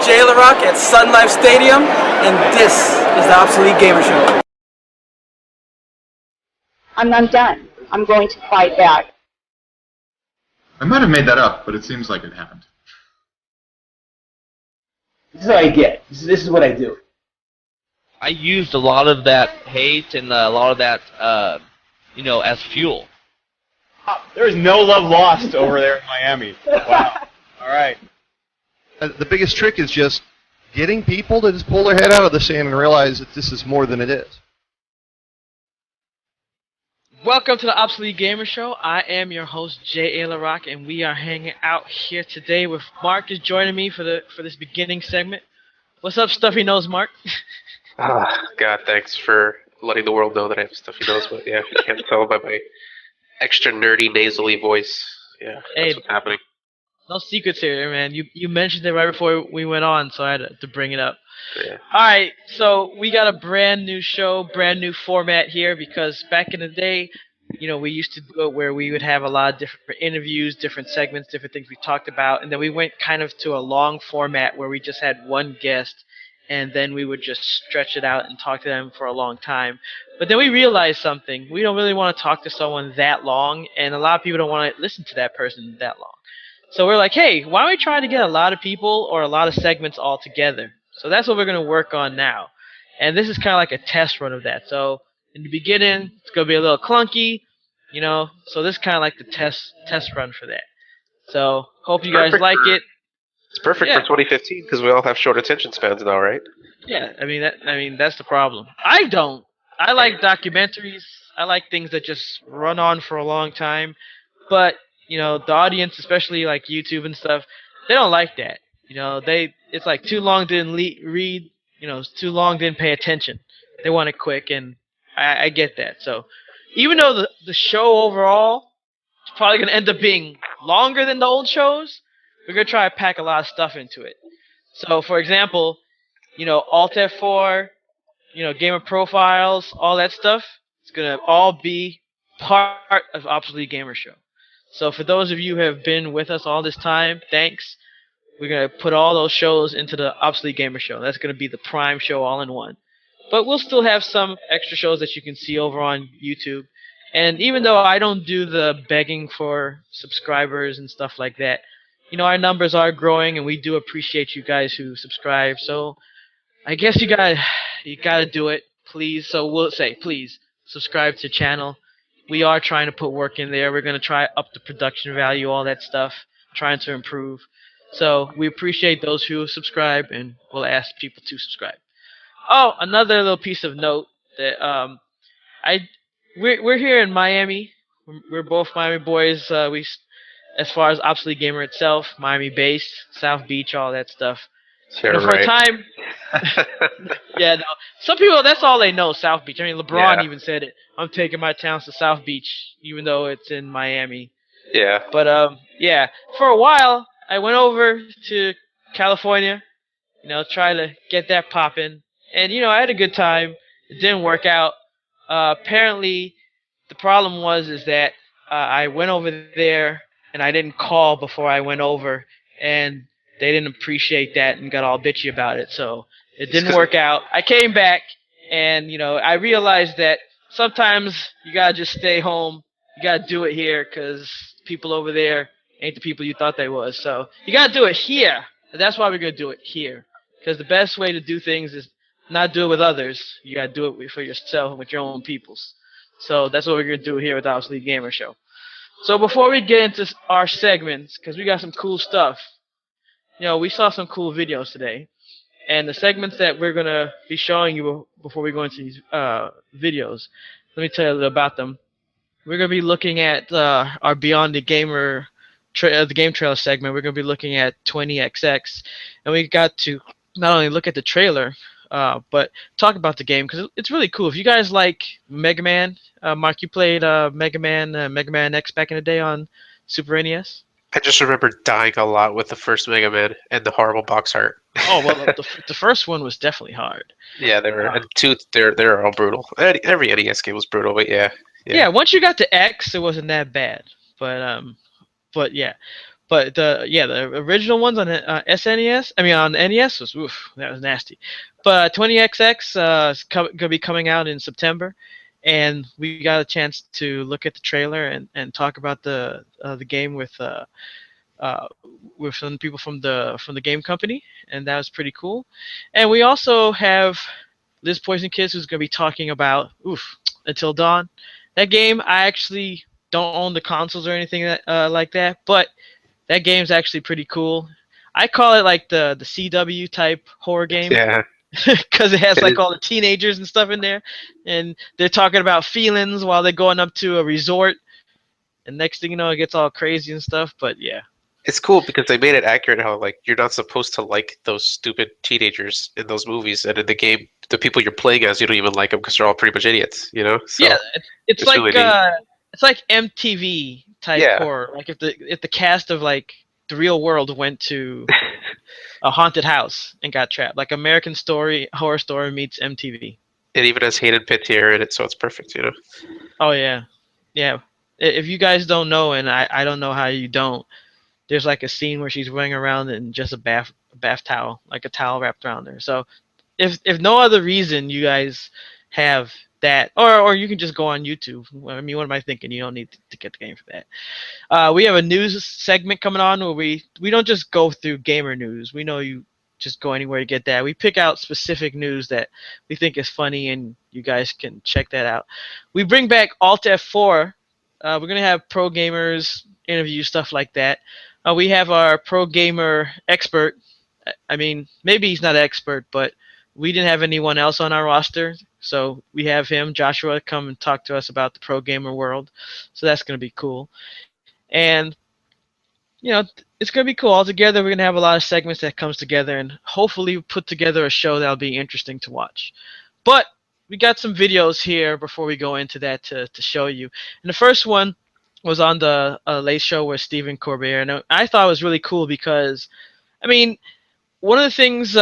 Jay LaRock at Sun Life Stadium, and this is the Obsolete Gamer Show. I'm done. I'm going to fight back. I might have made that up, but it seems like it happened. This is what I get. This is what I do. I used a lot of that hate and a lot of that, as fuel. There is no love lost over there in Miami. Wow. All right. The biggest trick is just getting people to just pull their head out of the sand and realize that this is more than it is. Welcome to the Obsolete Gamer Show. I am your host, Jay LaRock, and we are hanging out here today with Mark is joining me for this beginning segment. What's up, Stuffy Nose Mark? God, thanks for letting the world know that I have Stuffy Nose, but yeah, you can't tell by my extra nerdy, nasally voice. Yeah, that's what's happening. No secrets here, man. You mentioned it right before we went on, so I had to bring it up. Yeah. Alright, so we got a brand new show, brand new format here, because back in the day, we used to do it where we would have a lot of different interviews, different segments, different things we talked about, and then we went kind of to a long format where we just had one guest, and then we would just stretch it out and talk to them for a long time. But then we realized something. We don't really want to talk to someone that long, and a lot of people don't want to listen to that person that long. So we're like, hey, why don't we try to get a lot of people or a lot of segments all together? So that's what we're going to work on now. And this is kind of like a test run of that. So in the beginning, it's going to be a little clunky, so this is kind of like the test run for that. So hope you guys like it. It's perfect for 2015 because we all have short attention spans now, right? Yeah, that's the problem. I don't. I like documentaries. I like things that just run on for a long time. But the audience, especially like YouTube and stuff, they don't like that. It's like too long didn't read, too long didn't pay attention. They want it quick, and I get that. So even though the show overall is probably going to end up being longer than the old shows, we're going to try to pack a lot of stuff into it. So, for example, Alt F4, gamer profiles, all that stuff, it's going to all be part of Obsolete Gamer Show. So for those of you who have been with us all this time, thanks. We're going to put all those shows into the Obsolete Gamer Show. That's going to be the prime show all in one. But we'll still have some extra shows that you can see over on YouTube. And even though I don't do the begging for subscribers and stuff like that, our numbers are growing, and we do appreciate you guys who subscribe. So I guess you gotta do it, please. So we'll say, please, subscribe to the channel. We are trying to put work in there. We're going to try up the production value, all that stuff, trying to improve. So we appreciate those who subscribe, and we'll ask people to subscribe. Oh, another little piece of note that we're here in Miami. We're both Miami boys. As far as Obsolete Gamer itself, Miami based, South Beach, all that stuff. Sure, for a time, yeah, no. Some people, that's all they know, South Beach. I mean, LeBron even said it. I'm taking my talents to South Beach, even though it's in Miami. Yeah. But for a while, I went over to California, try to get that popping, and I had a good time. It didn't work out. Apparently, the problem is that I went over there and I didn't call before I went over, and they didn't appreciate that and got all bitchy about it. So it didn't work out. I came back, and I realized that sometimes you gotta just stay home. You gotta do it here, because people over there ain't the people you thought they was. So you gotta do it here. And that's why we're gonna do it here, because the best way to do things is not do it with others. You gotta do it for yourself and with your own peoples. So that's what we're gonna do here with the Obsolete Gamer Show. So before we get into our segments, because we got some cool stuff, we saw some cool videos today. And the segments that we're going to be showing you before we go into these videos, let me tell you a little about them. We're going to be looking at our Beyond the Gamer, the Game Trailer segment. We're going to be looking at 20XX. And we got to not only look at the trailer, but talk about the game, because it's really cool. If you guys like Mega Man, Mark, you played Mega Man X back in the day on Super NES? I just remember dying a lot with the first Mega Man and the horrible box art. Oh, well, the first one was definitly hard. Yeah, they were. And two, they're all brutal. Every NES game was brutal, but yeah. Yeah, once you got to X, it wasn't that bad. But yeah. But the original ones on SNES, I mean on NES was that was nasty. But 20XX is gonna be coming out in September, and we got a chance to look at the trailer and talk about the game with some people from the game company, and that was pretty cool. And we also have Liz Poison Kids, who's gonna be talking about Until Dawn. That game, I actually don't own the consoles or anything like that, but that game's actually pretty cool. I call it like the CW type horror game. Yeah. Because it has It like is. all the teenagers and stuff in there, and they're talking about feelings while they're going up to a resort, and next thing you know, it gets all crazy and stuff. But yeah, It's cool because they made it accurate how like you're not supposed to like those stupid teenagers in those movies, and in the game, the people you're playing as, you don't even like them because they're all pretty much idiots, you know? So yeah, it's it's like really neat. it's like MTV type Yeah. horror. Like if the cast of like the real world went to a haunted house and got trapped, like American Story Horror Story meets MTV. It even has Hayden Panettiere in it, so it's perfect, you know? Oh yeah, yeah. If you guys don't know, and I don't know how you don't, there's like a scene where she's running around in just a bath towel, like a towel wrapped around her. So if no other reason, you guys have that, or you can just go on YouTube. I mean, what am I thinking? You don't need to get the game for that. We have a news segment coming on where we don't just go through gamer news. We know you just go anywhere to get that. We pick out specific news that we think is funny, and you guys can check that out. We bring back Alt F4. We're gonna have pro gamers interview, stuff like that. We have our pro gamer expert. I mean, maybe he's not an expert, but we didn't have anyone else on our roster, so we have him, Joshua, come and talk to us about the pro gamer world. So that's going to be cool. And, you know, it's going to be cool. All together, we're going to have a lot of segments that comes together and hopefully put together a show that'll be interesting to watch. But we got some videos here before we go into that to show you. And the first one was on the Late Show with Stephen Colbert, and I thought it was really cool because, I mean, one of the things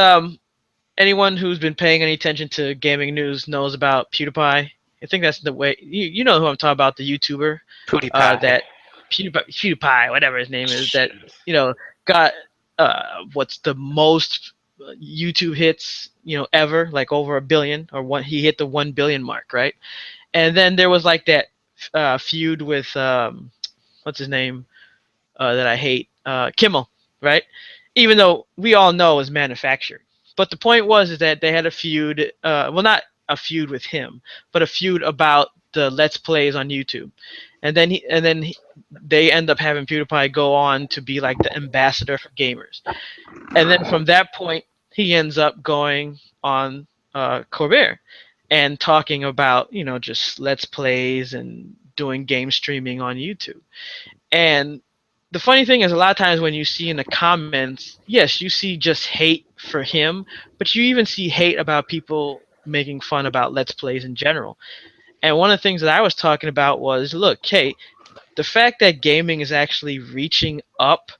anyone who's been paying any attention to gaming news knows about PewDiePie. I think that's the way you know who I'm talking about, the YouTuber PewDiePie. that PewDiePie, whatever his name is, that got what's the most YouTube hits ever, like over 1 billion, or he hit the 1 billion mark, right? And then there was like that feud with what's his name that I hate, Kimmel, right? Even though we all know is manufactured. But the point is that they had a feud, well, not a feud with him, but a feud about the Let's Plays on YouTube. And then they end up having PewDiePie go on to be like the ambassador for gamers. And then from that point, he ends up going on Colbert and talking about, just Let's Plays and doing game streaming on YouTube. And the funny thing is, a lot of times when you see in the comments, yes, you see just hate for him, but you even see hate about people making fun about Let's Plays in general. And one of the things that I was talking about was, look, hey, the fact that gaming is actually reaching up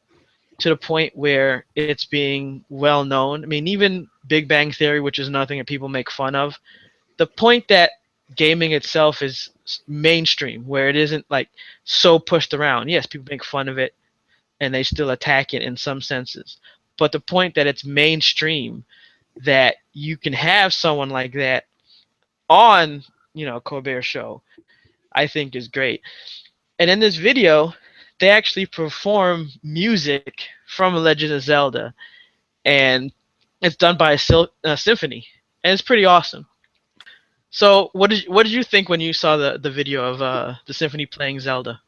to the point where it's being well known. I mean, even Big Bang Theory, which is nothing that people make fun of, the point that gaming itself is mainstream, where it isn't like so pushed around. Yes, people make fun of it and they still attack it in some senses, but the point that it's mainstream, that you can have someone like that on Colbert Show, I think is great. And in this video, they actually perform music from Legend of Zelda, and it's done by a symphony, and it's pretty awesome. So what did you think when you saw the video of the symphony playing Zelda,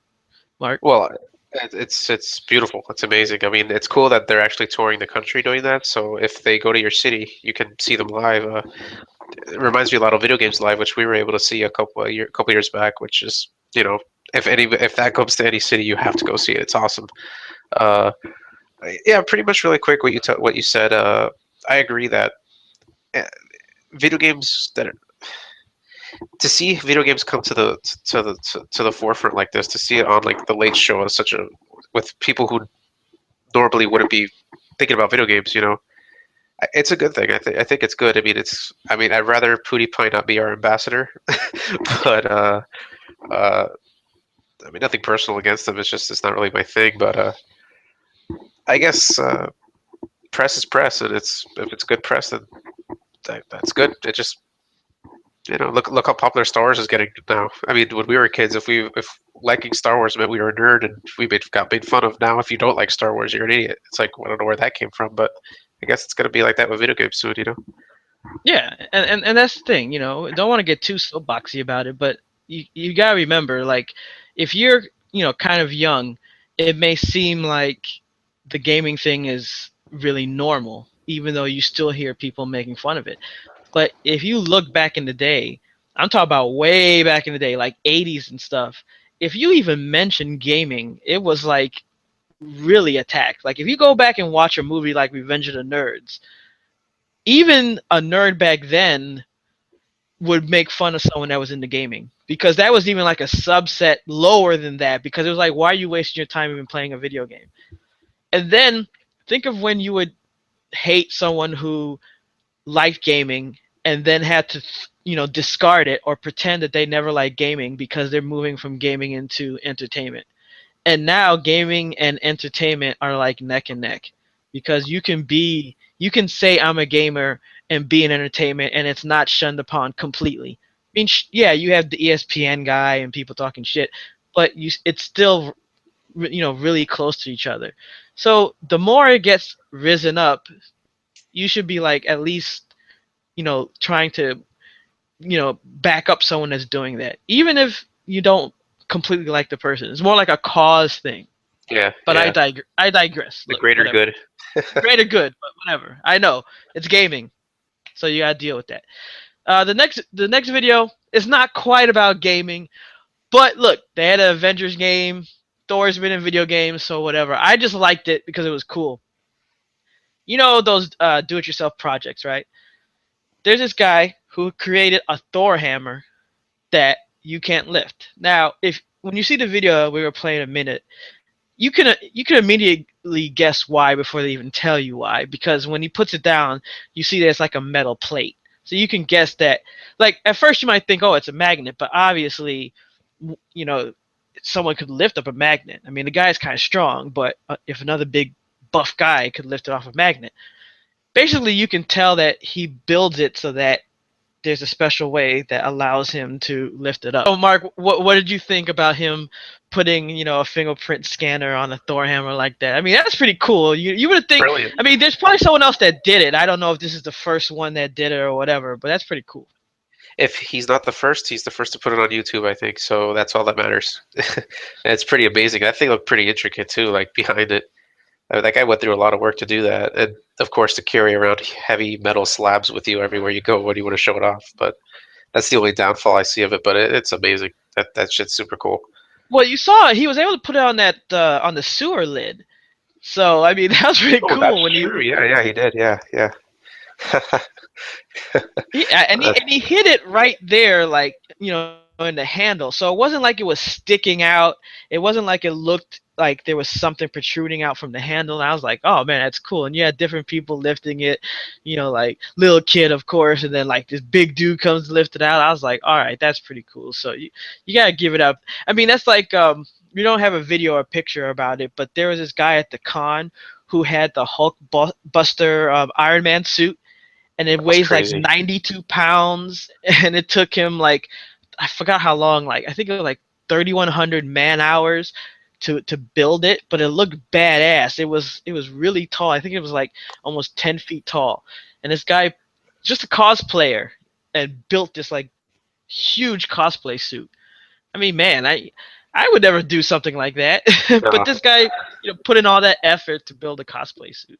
Mark? Well, it's beautiful. It's amazing. I mean, it's cool that they're actually touring the country doing that. So if they go to your city, you can see them live. It reminds me a lot of Video Games Live, which we were able to see a couple years back. Which is, if that comes to any city, you have to go see it. It's awesome. Yeah, pretty much really quick what you said. I agree that video games to see video games come to the forefront like this, to see it on like the Late Show as with people who normally wouldn't be thinking about video games, it's a good thing. I think it's good. I mean, I'd rather PewDiePie not be our ambassador, but I mean, nothing personal against him. It's just it's not really my thing. But I guess press is press, and if it's good press, then that's good. It just look how popular Star Wars is getting now. I mean, when we were kids, if liking Star Wars meant we were a nerd and got made fun of. Now, if you don't like Star Wars, you're an idiot. It's like, I don't know where that came from, but I guess it's gonna be like that with video games soon. Yeah, and that's the thing. Don't want to get too soapboxy about it, but you gotta remember, like, if you're kind of young, it may seem like the gaming thing is really normal, even though you still hear people making fun of it. But if you look back in the day, I'm talking about way back in the day, like 80s and stuff, if you even mentioned gaming, it was like really attacked. Like if you go back and watch a movie like Revenge of the Nerds, even a nerd back then would make fun of someone that was into gaming, because that was even like a subset lower than that, because it was like, why are you wasting your time even playing a video game? And then think of when you would hate someone who liked gaming and then had to discard it or pretend that they never liked gaming because they're moving from gaming into entertainment. And now gaming and entertainment are like neck and neck, because you can say I'm a gamer and be in entertainment, and it's not shunned upon completely. I mean, yeah, you have the ESPN guy and people talking shit, but it's still really close to each other. So the more it gets risen up, you should be like at least trying to back up someone that's doing that, even if you don't completely like the person. It's more like a cause thing. Yeah. But yeah. I digress. The greater good. Greater good, but whatever. I know it's gaming, so you gotta deal with that. The next video is not quite about gaming, but look, they had an Avengers game. Thor's been in video games, so whatever. I just liked it because it was cool. Those do-it-yourself projects, right? There's this guy who created a Thor hammer that you can't lift. Now, when you see the video we were playing a minute, you can immediately guess why before they even tell you why, because when he puts it down, you see that it's like a metal plate. So you can guess that. Like at first you might think, oh, it's a magnet, but obviously, someone could lift up a magnet. I mean, the guy's kind of strong, but if another big buff guy could lift it off a magnet, basically you can tell that he builds it so that there's a special way that allows him to lift it up. So Mark, what did you think about him putting a fingerprint scanner on a Thor hammer like that? I mean, that's pretty cool. You would think. Brilliant. I mean, there's probably someone else that did it. I don't know if this is the first one that did it or whatever, but that's pretty cool. If he's not the first, he's the first to put it on YouTube, I think. So that's all that matters. And it's pretty amazing. That thing looked pretty intricate too, like behind it. That guy went through a lot of work to do that, and of course to carry around heavy metal slabs with you everywhere you go when you want to show it off. But that's the only downfall I see of it. But it's amazing. That shit's super cool. Well, you saw he was able to put it on that on the sewer lid. So I mean, that was pretty cool. That's true. Yeah, he did. Yeah. And he hit it right there, like in the handle. So it wasn't like it was sticking out. It wasn't like it looked like there was something protruding out from the handle. And I was like, oh man, that's cool. And you had different people lifting it, like little kid, of course, and then like this big dude comes to lift it out. I was like, all right, that's pretty cool. So you gotta give it up. I mean, that's like we don't have a video or picture about it, but there was this guy at the con who had the Hulk Buster Iron Man suit, and it weighs like 92 pounds, and it took him like, I forgot how long, like I think it was like 3,100 man hours to build it, but it looked badass. It was really tall. I think it was like almost 10 feet tall. And this guy, just a cosplayer, and built this like huge cosplay suit. I mean, man, I would never do something like that. But this guy, put in all that effort to build a cosplay suit.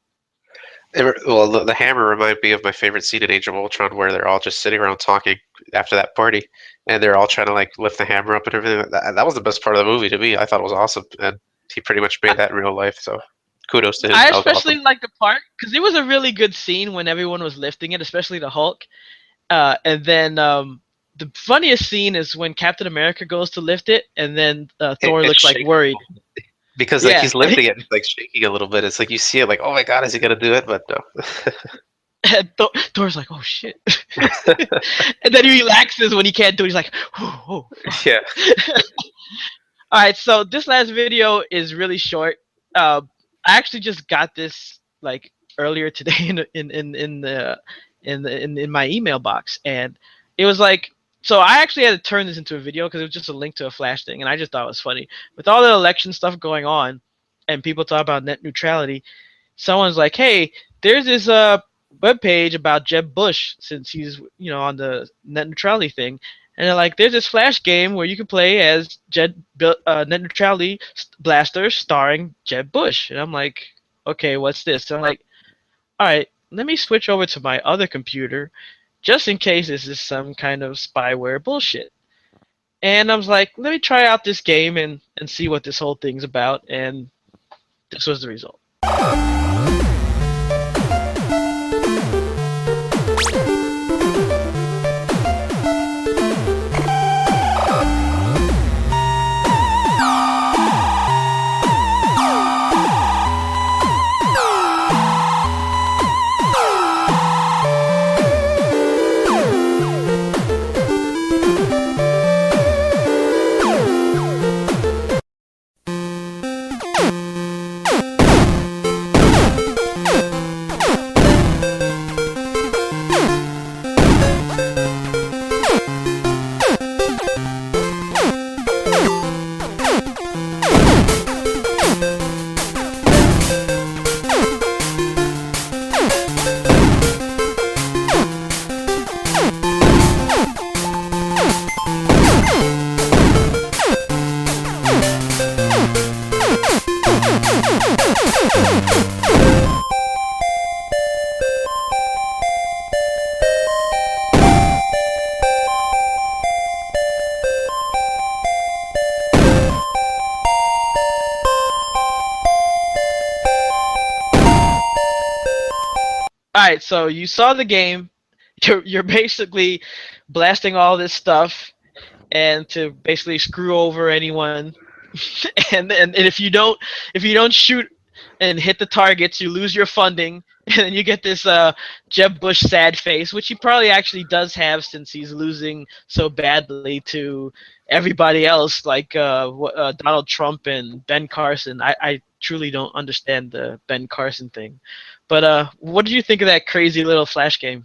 Well, the hammer reminded me of my favorite scene in Age of Ultron, where they're all just sitting around talking after that party, and they're all trying to like lift the hammer up and everything. That was the best part of the movie to me. I thought it was awesome, and he pretty much made that in real life. So kudos to him. I especially liked the part because it was a really good scene when everyone was lifting it, especially the Hulk. And then the funniest scene is when Captain America goes to lift it, and then Thor looks like worried. Because like he's lifting it, like shaking a little bit. It's like you see it, like, oh my god, is he gonna do it? But no. And Thor's like, oh shit. And then he relaxes when he can't do it. He's like, oh. Yeah. All right, so this last video is really short. I I actually just got this like earlier today in my email box, and it was like, so I actually had to turn this into a video because it was just a link to a Flash thing, and I just thought it was funny with all the election stuff going on, and people talk about net neutrality. Someone's like, hey, there's this web page about Jeb Bush, since he's on the net neutrality thing, and they're like, there's this Flash game where you can play as net neutrality blaster starring Jeb Bush, and I'm like, okay, what's this? And I'm like, all right, let me switch over to my other computer, just in case this is some kind of spyware bullshit. And I was like, let me try out this game and see what this whole thing's about, and this was the result. Alright, so you saw the game. You're basically blasting all this stuff and to basically screw over anyone. and if you don't shoot and hit the targets, you lose your funding, and then you get this Jeb Bush sad face, which he probably actually does have since he's losing so badly to everybody else, like Donald Trump and Ben Carson. I truly don't understand the Ben Carson thing. But what did you think of that crazy little Flash game?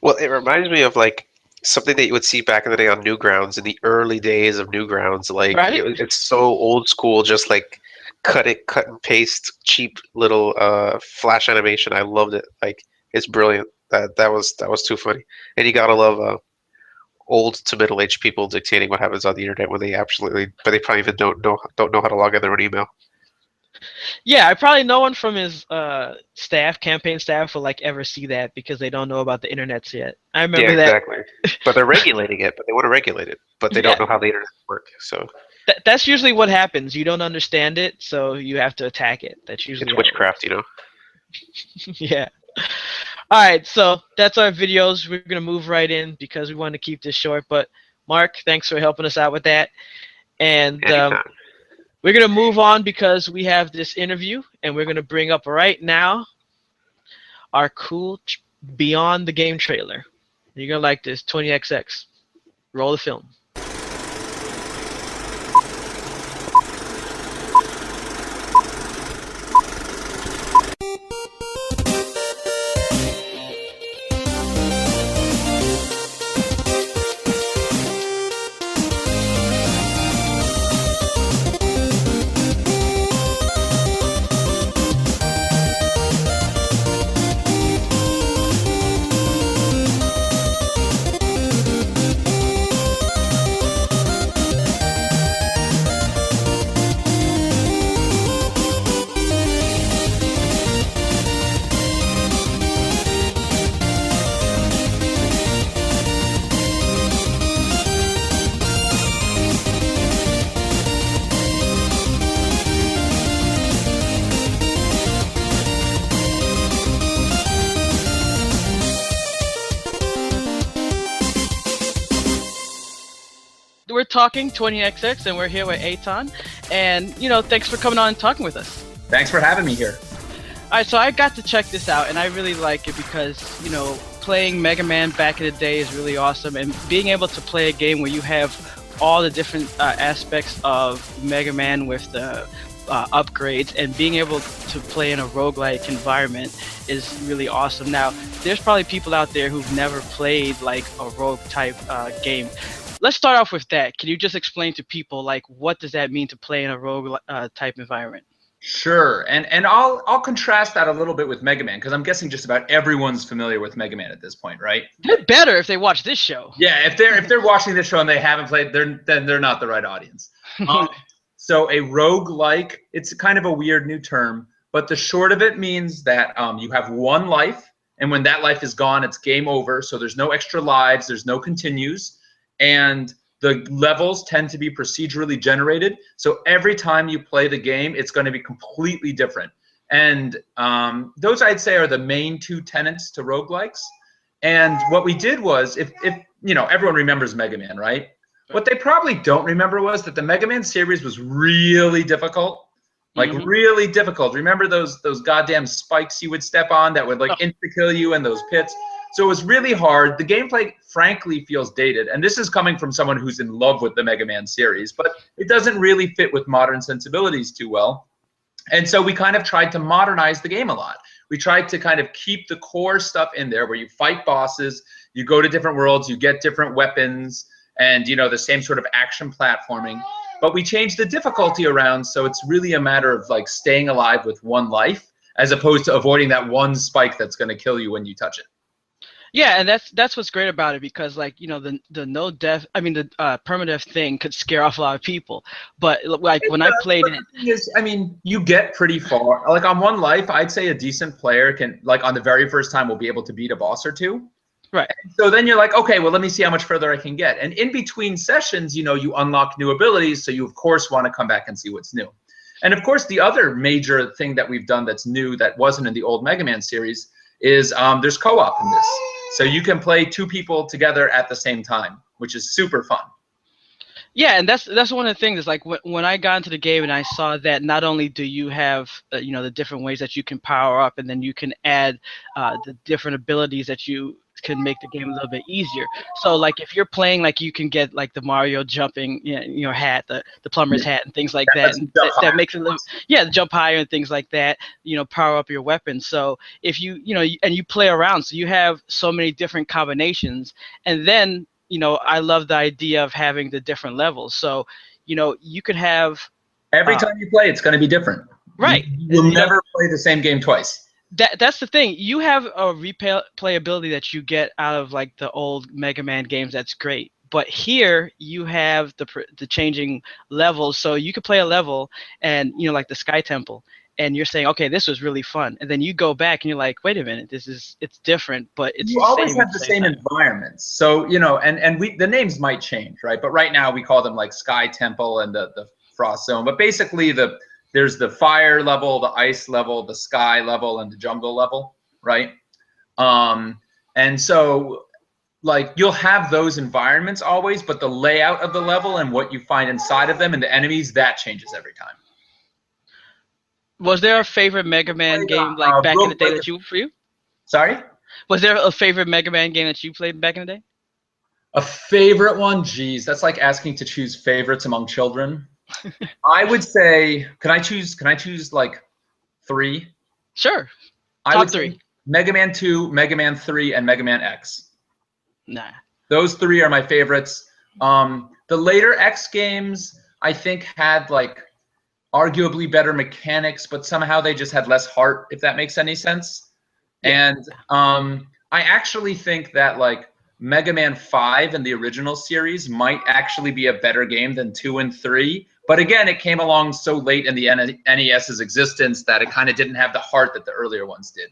Well, it reminds me of like something that you would see back in the day on Newgrounds, in the early days of Newgrounds. Like right? It's so old school, just like cut and paste, cheap little Flash animation. I loved it. Like it's brilliant. That was too funny. And you gotta love old to middle aged people dictating what happens on the internet when they probably even don't know how to log in their own email. Yeah, probably no one from his campaign staff will like ever see that because they don't know about the internets yet. I remember that. Exactly. But they're regulating it, but they want to regulate it, but they don't know how the internet works. So that's usually what happens. You don't understand it, so you have to attack it. That's usually it's witchcraft, Yeah. All right, so that's our videos. We're gonna move right in because we want to keep this short. But Mark, thanks for helping us out with that. And we're going to move on because we have this interview, and we're going to bring up right now our cool Beyond the Game trailer. You're going to like this. 20XX. Roll the film. We're talking 20XX, and we're here with Eitan. And, thanks for coming on and talking with us. Thanks for having me here. All right, so I got to check this out, and I really like it because, playing Mega Man back in the day is really awesome. And being able to play a game where you have all the different aspects of Mega Man with the upgrades, and being able to play in a roguelike environment is really awesome. Now, there's probably people out there who've never played like a rogue type game. Let's start off with that. Can you just explain to people like what does that mean to play in a rogue type environment? Sure, and I'll contrast that a little bit with Mega Man, because I'm guessing just about everyone's familiar with Mega Man at this point, right? They're better if they watch this show. Yeah, if they're watching this show and they haven't played, then they're not the right audience. So a roguelike, it's kind of a weird new term, but the short of it means that you have one life, and when that life is gone, it's game over. So there's no extra lives, there's no continues, and the levels tend to be procedurally generated. So every time you play the game, it's going to be completely different. And those, I'd say, are the main two tenets to roguelikes. And what we did was, if you know, everyone remembers Mega Man, right? What they probably don't remember was that the Mega Man series was really difficult. Like really difficult. Remember those goddamn spikes you would step on that would like insta-kill you in those pits? So it was really hard. The gameplay, frankly, feels dated. And this is coming from someone who's in love with the Mega Man series, but it doesn't really fit with modern sensibilities too well. And so we kind of tried to modernize the game a lot. We tried to kind of keep the core stuff in there where you fight bosses, you go to different worlds, you get different weapons, and, you know, the same sort of action platforming. But we changed the difficulty around, so it's really a matter of like staying alive with one life as opposed to avoiding that one spike that's going to kill you when you touch it. Yeah, and that's what's great about it, because like, you know, the no death, I mean the permadeath thing could scare off a lot of people. But like when I played it, I mean, you get pretty far. Like on one life, I'd say a decent player can, like on the very first time, will be able to beat a boss or two. Right. And so then you're like, okay, well, let me see how much further I can get. And in between sessions, you know, you unlock new abilities, so you of course want to come back and see what's new. And of course, the other major thing that we've done that's new that wasn't in the old Mega Man series is there's co-op in this. So you can play two people together at the same time, which is super fun. Yeah, and that's one of the things is like when I got into the game and I saw that not only do you have you know, the different ways that you can power up, and then you can add the different abilities that you can make the game a little bit easier. So like if you're playing, like you can get like the Mario jumping, you know, hat, the plumber's hat and things like that. And that makes it a little, yeah, jump higher and things like that, you know, power up your weapon. So if you know, and you play around, so you have so many different combinations. And then, you know, I love the idea of having the different levels. So, you know, you could have every time you play, it's going to be different. Right. You'll never play the same game twice. That's the thing. You have a replayability that you get out of like the old Mega Man games. That's great. But here you have the changing levels. So you could play a level, and you know, like the Sky Temple, and you're saying, okay, this was really fun. And then you go back and you're like, wait a minute, it's different, but it's you always have the same environments. So you know, and the names might change, right? But right now we call them like Sky Temple and the Frost Zone. But basically there's the fire level, the ice level, the sky level, and the jungle level, right? And so, like, you'll have those environments always, but the layout of the level and what you find inside of them and the enemies, that changes every time. Was there a favorite Mega Man game like back in the day that for you? Sorry? Was there a favorite Mega Man game that you played back in the day? A favorite one? Geez, that's like asking to choose favorites among children. I would say, can I choose like 3? Sure. Top 3. Mega Man 2, Mega Man 3, and Mega Man X. Nah. Those 3 are my favorites. The later X games, I think, had like arguably better mechanics, but somehow they just had less heart, if that makes any sense. Yeah. And I actually think that like Mega Man 5 in the original series might actually be a better game than 2 and 3. But again, it came along so late in the NES's existence that it kind of didn't have the heart that the earlier ones did.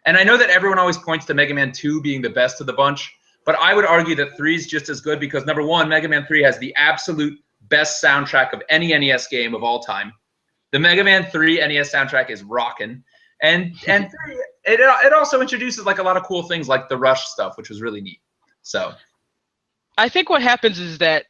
And I know that everyone always points to Mega Man 2 being the best of the bunch, but I would argue that 3 is just as good because, number one, Mega Man 3 has the absolute best soundtrack of any NES game of all time. The Mega Man 3 NES soundtrack is rockin'. And 3, it also introduces like a lot of cool things like the Rush stuff, which was really neat. So I think what happens is that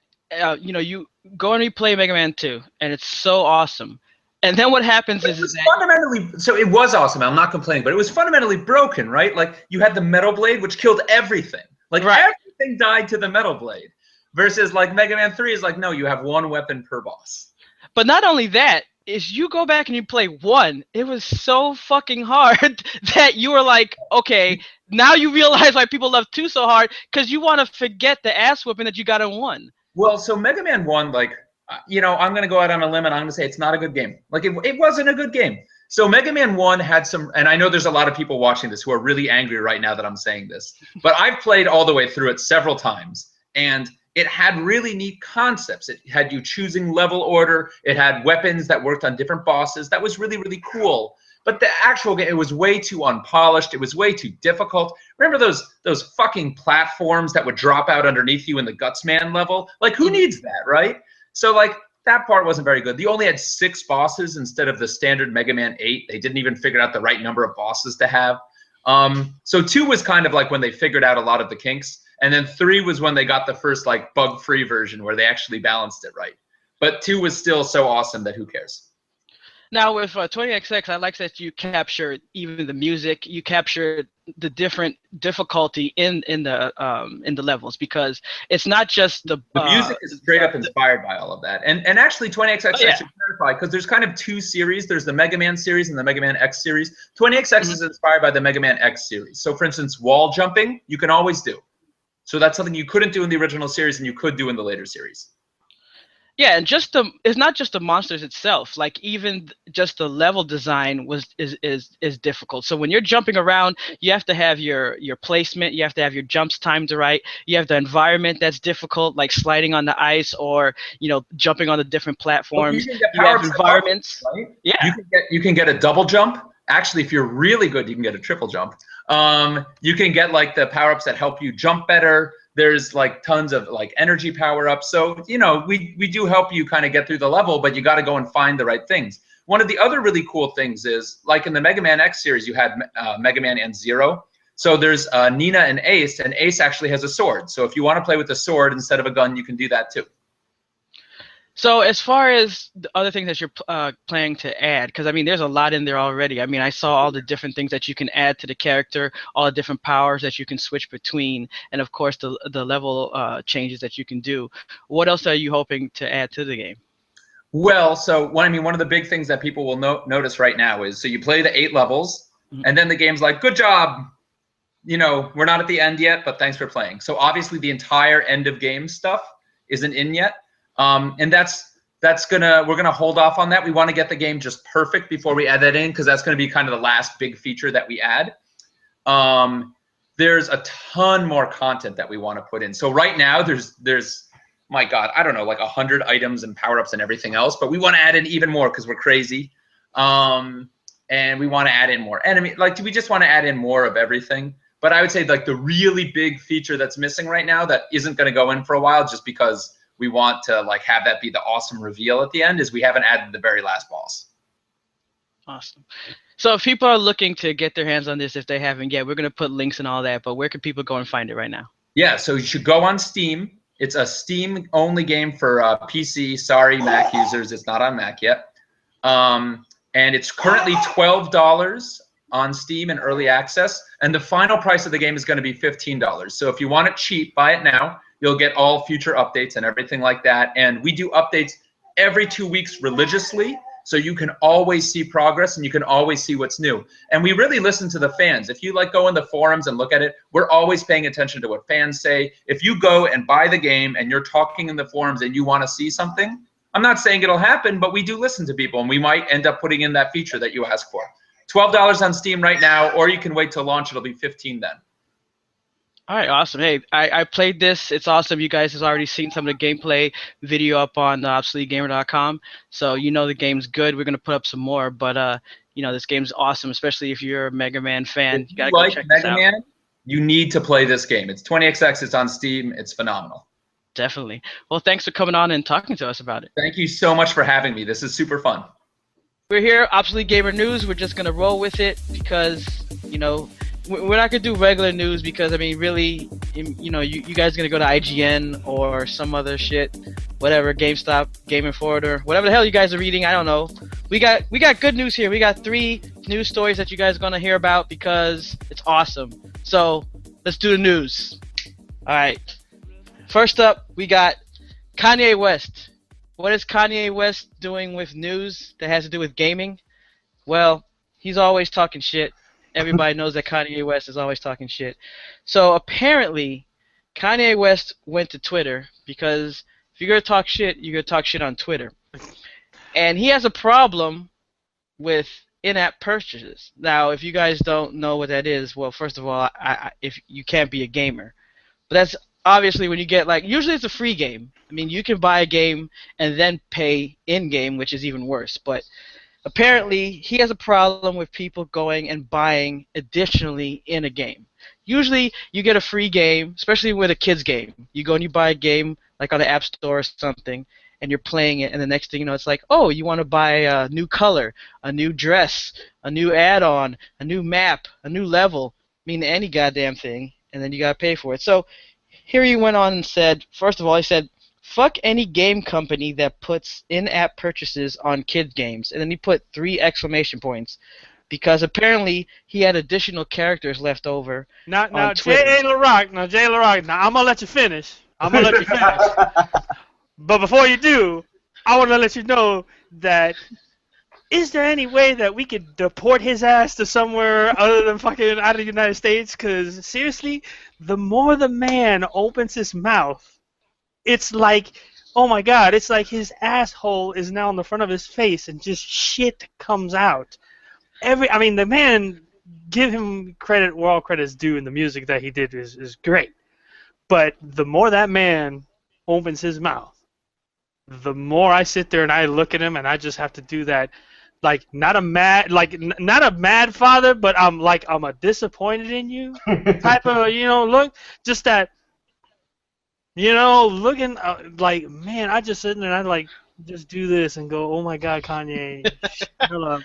you know, you go and you play Mega Man 2, and it's so awesome. And then what happens is that fundamentally, so it was awesome. I'm not complaining, but it was fundamentally broken, right? Like you had the Metal Blade, which killed everything. Like everything died to the Metal Blade. Versus like Mega Man 3 is like, no, you have one weapon per boss. But not only that, is you go back and you play 1, it was so fucking hard that you were like, okay, now you realize why people love 2 so hard, because you want to forget the ass whooping that you got in 1. Well, so Mega Man 1, like, I'm going to go out on a limb and I'm going to say it's not a good game. Like, it wasn't a good game. So Mega Man 1 had some, and I know there's a lot of people watching this who are really angry right now that I'm saying this, but I've played all the way through it several times, and it had really neat concepts. It had you choosing level order. It had weapons that worked on different bosses. That was really, really cool. But the actual game, it was way too unpolished. It was way too difficult. Remember those fucking platforms that would drop out underneath you in the Gutsman level? Like, who needs that, right? So, like, that part wasn't very good. They only had 6 bosses instead of the standard Mega Man 8. They didn't even figure out the right number of bosses to have. So 2 was kind of like when they figured out a lot of the kinks. And then 3 was when they got the first, like, bug-free version where they actually balanced it right. But 2 was still so awesome that who cares? Now with 20XX, I like that you captured even the music. You captured the different difficulty in the levels, because it's not just the music is straight up inspired by all of that. And actually 20XX, I should clarify, because there's kind of 2 series. There's the Mega Man series and the Mega Man X series. 20XX is inspired by the Mega Man X series. So for instance, wall jumping, you can always do. So that's something you couldn't do in the original series and you could do in the later series. Yeah, and it's not just the monsters itself. Like, even just the level design is difficult. So when you're jumping around, you have to have your placement. You have to have your jumps timed right. You have the environment that's difficult, like sliding on the ice or jumping on the different platforms. You have environments. Right? Yeah. You can get a double jump. Actually, if you're really good, you can get a triple jump. You can get like the power-ups that help you jump better. There's like tons of like energy power-ups. So, we do help you kind of get through the level, but you got to go and find the right things. One of the other really cool things is, like in the Mega Man X series, you had Mega Man and Zero. So there's Nina and Ace, and Ace actually has a sword. So if you want to play with a sword instead of a gun, you can do that too. So as far as the other things that you're planning to add, because I mean, there's a lot in there already. I mean, I saw all the different things that you can add to the character, all the different powers that you can switch between, and of course the level changes that you can do. What else are you hoping to add to the game? Well, so one of the big things that people will notice right now is, so you play the 8 levels, and then the game's like, good job. We're not at the end yet, but thanks for playing. So obviously the entire end of game stuff isn't in yet. And we're gonna hold off on that. We want to get the game just perfect before we add that in, because that's gonna be kind of the last big feature that we add. There's a ton more content that we want to put in. So right now there's my God, I don't know, like 100 items and power-ups and everything else, but we want to add in even more because we're crazy. And we want to add in more enemy. Like, we just want to add in more of everything. But I would say like the really big feature that's missing right now that isn't going to go in for a while, just because we want to like have that be the awesome reveal at the end, is we haven't added the very last boss. Awesome. So if people are looking to get their hands on this, if they haven't yet, we're going to put links and all that, but where can people go and find it right now? Yeah, so you should go on Steam. It's a Steam-only game for PC. Sorry, Mac users, it's not on Mac yet. And it's currently $12 on Steam in early access, and the final price of the game is going to be $15. So if you want it cheap, buy it now. You'll get all future updates and everything like that. And we do updates every 2 weeks religiously, so you can always see progress and you can always see what's new. And we really listen to the fans. If you like go in the forums and look at it, we're always paying attention to what fans say. If you go and buy the game and you're talking in the forums and you want to see something, I'm not saying it'll happen, but we do listen to people, and we might end up putting in that feature that you asked for. $12 on Steam right now, or you can wait till launch. It'll be $15 then. All right, awesome. Hey, I played this. It's awesome. You guys have already seen some of the gameplay video up on ObsoleteGamer.com, so the game's good. We're going to put up some more, but this game's awesome, especially if you're a Mega Man fan. You got to go check this out. Mega Man, you need to play this game. It's 20XX. It's on Steam. It's phenomenal. Definitely. Well, thanks for coming on and talking to us about it. Thank you so much for having me. This is super fun. We're here, Obsolete Gamer News. We're just going to roll with it because, we're not going to do regular news because, I mean, really, you guys are going to go to IGN or some other shit, whatever, GameStop, Game Informer, or whatever the hell you guys are reading, I don't know. We got good news here. We got 3 news stories that you guys are going to hear about because it's awesome. So, let's do the news. All right. First up, we got Kanye West what is Kanye West doing with news that has to do with gaming? Well, he's always talking shit. Everybody knows that Kanye West is always talking shit. So apparently, Kanye West went to Twitter because if you're going to talk shit, you're going to talk shit on Twitter. And he has a problem with in-app purchases. Now, if you guys don't know what that is, well, first of all, if you can't be a gamer. But that's obviously when you get, like, usually it's a free game. I mean, you can buy a game and then pay in-game, which is even worse. But apparently, he has a problem with people going and buying additionally in a game. Usually, you get a free game, especially with a kid's game. You go and you buy a game, like on the App Store or something, and you're playing it, and the next thing you know, it's like, oh, you want to buy a new color, a new dress, a new add-on, a new map, a new level, I mean any goddamn thing, and then you got to pay for it. So here he went on and said, first of all, he said, fuck any game company that puts in-app purchases on kid games. And then he put 3 exclamation points because apparently he had additional characters left over. Now, on J.A. Twitter. LaRock, now I'm going to let you finish. But before you do, I want to let you know that is there any way that we could deport his ass to somewhere other than fucking out of the United States? Because seriously, the more the man opens his mouth, it's like, oh my god, it's like his asshole is now in the front of his face and just shit comes out. The man, give him credit where all credit's due, and the music that he did is great. But the more that man opens his mouth, the more I sit there and I look at him and I just have to do that, like not a mad father, but I'm a disappointed in you type of look, just that. Looking like, man, I just sit there and I just do this and go, oh my god, Kanye, shut up,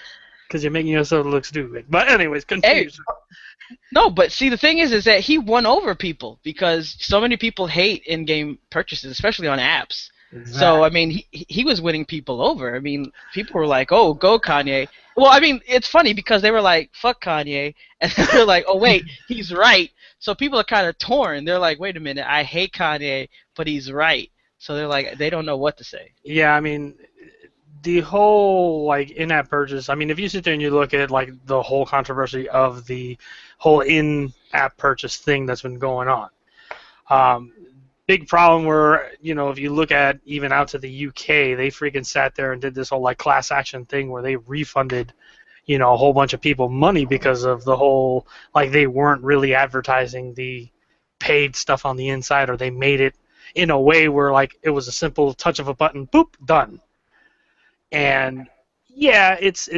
because you're making yourself look stupid. But anyways, continue. Hey, no, but see, the thing is that he won over people because so many people hate in-game purchases, especially on apps. Exactly. So, I mean, he was winning people over. I mean, people were like, oh, go Kanye. Well, I mean, it's funny because they were like, fuck Kanye, and they're like, oh, wait, he's right. So people are kind of torn. They're like, wait a minute, I hate Kanye, but he's right. So they're like, they don't know what to say. Yeah, I mean, the whole, in-app purchase, I mean, if you sit there and you look at, the whole controversy of the whole in-app purchase thing that's been going on, big problem where, if you look at even out to the UK, they freaking sat there and did this whole, class action thing where they refunded, a whole bunch of people money because of the whole, they weren't really advertising the paid stuff on the inside, or they made it in a way where, it was a simple touch of a button, boop, done. And, yeah, it's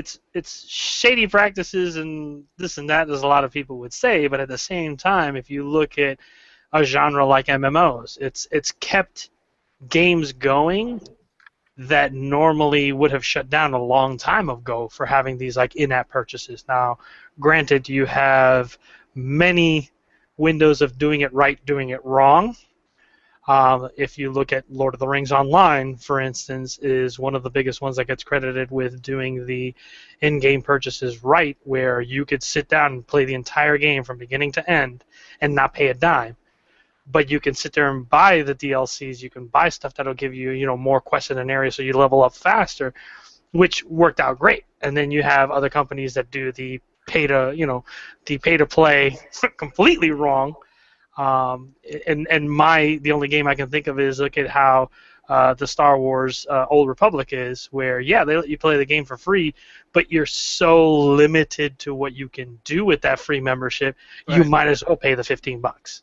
shady practices and this and that, as a lot of people would say, but at the same time, if you look at a genre like MMOs, it's kept games going that normally would have shut down a long time ago for having these in-app purchases. Now, granted, you have many windows of doing it right, doing it wrong. If you look at Lord of the Rings Online, for instance, is one of the biggest ones that gets credited with doing the in-game purchases right, where you could sit down and play the entire game from beginning to end and not pay a dime. But you can sit there and buy the DLCs. You can buy stuff that'll give you, more quests in an area so you level up faster, which worked out great. And then you have other companies that do the pay to play completely wrong. The only game I can think of is look at how the Star Wars Old Republic is, where they let you play the game for free, but you're so limited to what you can do with that free membership, right. You might as well pay the $15.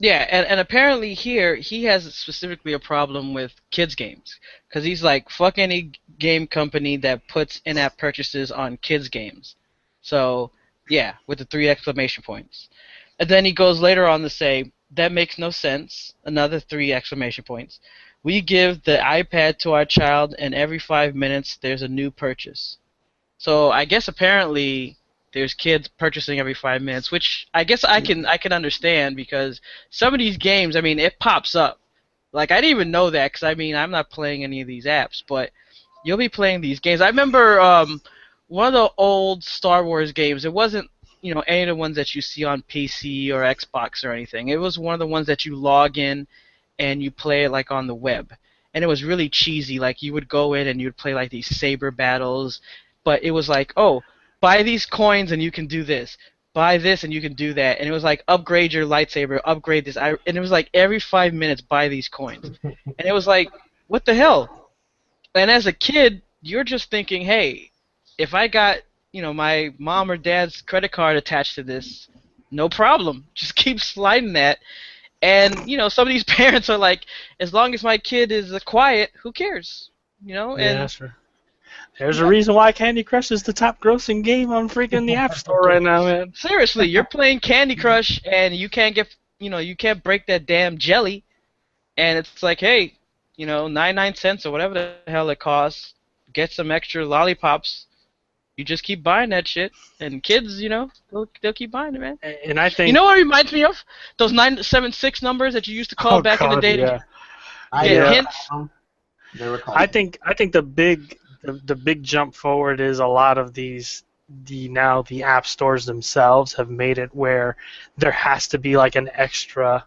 Yeah, and apparently here he has specifically a problem with kids games because he's like, fuck any game company that puts in-app purchases on kids games. So yeah, with the 3 exclamation points. And then he goes later on to say, that makes no sense, another 3 exclamation points. We give the iPad to our child and every 5 minutes there's a new purchase. So I guess apparently there's kids purchasing every 5 minutes, which I guess I can understand because some of these games, I mean, it pops up. I didn't even know that because, I mean, I'm not playing any of these apps, but you'll be playing these games. I remember one of the old Star Wars games, it wasn't, any of the ones that you see on PC or Xbox or anything. It was one of the ones that you log in and you play it on the web. and it was really cheesy. Like you would go in and you'd play like these saber battles, but it was like, oh, buy these coins and you can do this. Buy this and you can do that. And it was like, upgrade your lightsaber, upgrade this. And it was like every 5 minutes, buy these coins. And it was like, what the hell? And as a kid, you're just thinking, hey, if I got, my mom or dad's credit card attached to this, no problem. Just keep sliding that. And, some of these parents are like, as long as my kid is quiet, who cares? And yeah, sure. There's a reason why Candy Crush is the top grossing game on freaking the App Store right now, man. Seriously, you're playing Candy Crush and you can't get, you can't break that damn jelly, and it's like, hey, 99 cents or whatever the hell it costs, get some extra lollipops. You just keep buying that shit, and kids, they'll keep buying it, man. And I think, you know what it reminds me of? Those 976 numbers that you used to call back in the day. Yeah. To get hints. I think the big jump forward is a lot of these the app stores themselves have made it where there has to be like an extra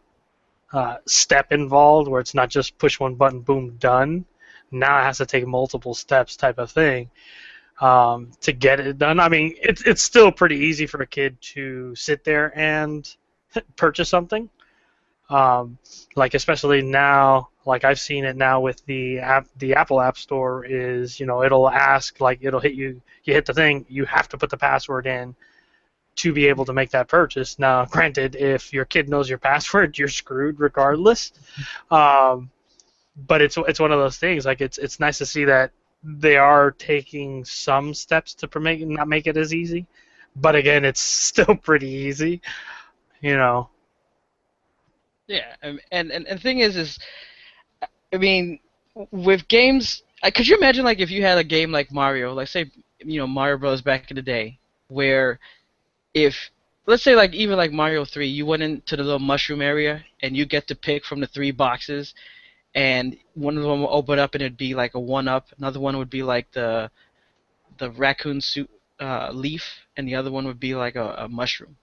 step involved, where it's not just push one button, boom, done. Now it has to take multiple steps, type of thing, to get it done. I mean, it's still pretty easy for a kid to sit there and purchase something. Like especially now, like I've seen it now with the Apple App Store is, it'll ask, like it'll hit you hit the thing, you have to put the password in to be able to make that purchase. Now, granted, if your kid knows your password, you're screwed regardless. But it's one of those things. Like it's nice to see that they are taking some steps to not make it as easy. But again, it's still pretty easy, Yeah, and the thing is, I mean, with games, could you imagine like if you had a game like Mario, like say, Mario Bros. Back in the day, where if, let's say like even like Mario 3, you went into the little mushroom area and you get to pick from the 3 boxes, and one of them will open up and it'd be like a 1-up, another one would be like the raccoon suit leaf, and the other one would be like a mushroom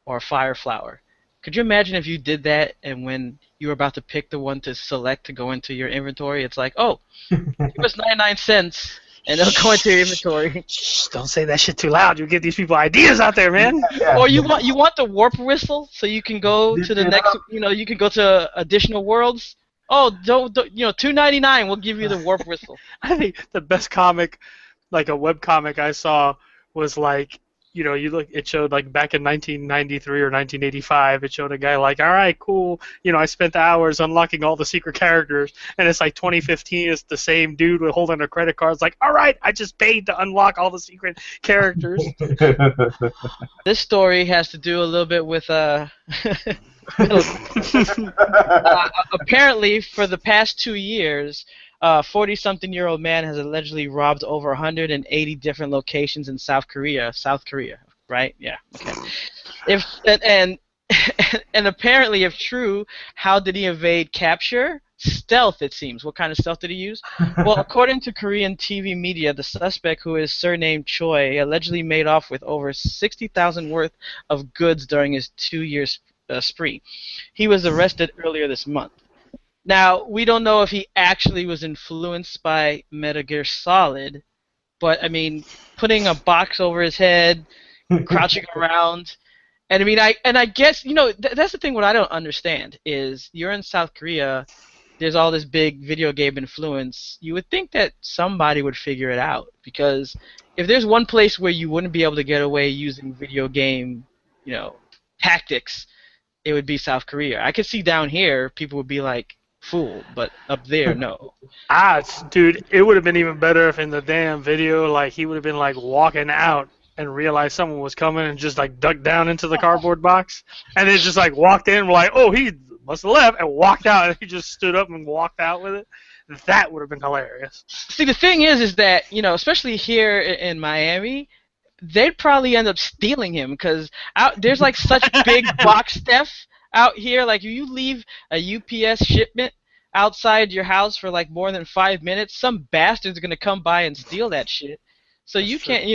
or a fire flower. Could you imagine if you did that, and when you were about to pick the one to select to go into your inventory, it's like, oh, give us 99 cents, and it'll go into your inventory. Shh, don't say that shit too loud. You'll give these people ideas out there, man. Yeah. Or you want the warp whistle, so you can go to the next, you can go to additional worlds. Oh, don't $2.99. We'll give you the warp whistle. I think the best comic, like a web comic I saw, was like, it showed like back in 1993 or 1985, it showed a guy like, all right, cool, I spent hours unlocking all the secret characters, and it's like 2015, it's the same dude with holding a credit card. It's like, all right, I just paid to unlock all the secret characters. This story has to do a little bit with apparently for the past 2 years, 40-something-year-old man has allegedly robbed over 180 different locations in South Korea. South Korea, right? Yeah. Okay. And apparently, if true, how did he evade capture? Stealth, it seems. What kind of stealth did he use? Well, according to Korean TV media, the suspect, who is surnamed Choi, allegedly made off with over 60,000 worth of goods during his 2-year spree. He was arrested earlier this month. Now, we don't know if he actually was influenced by Metal Gear Solid, but, I mean, putting a box over his head, crouching around, and I mean, I guess, that's the thing what I don't understand, is you're in South Korea, there's all this big video game influence, you would think that somebody would figure it out, because if there's one place where you wouldn't be able to get away using video game, tactics, it would be South Korea. I could see down here, people would be like, fool, but up there, no. Dude, it would have been even better if in the damn video, like, he would have been, like, walking out and realized someone was coming and just, like, ducked down into the cardboard box, and then just, like, walked in, like, oh, he must have left, and walked out, and he just stood up and walked out with it. That would have been hilarious. See, the thing is that, especially here in Miami, they'd probably end up stealing him, because there's, like, such big box theft out here. Like, if you leave a UPS shipment outside your house for like more than 5 minutes, some bastard's gonna come by and steal that shit. So you can't,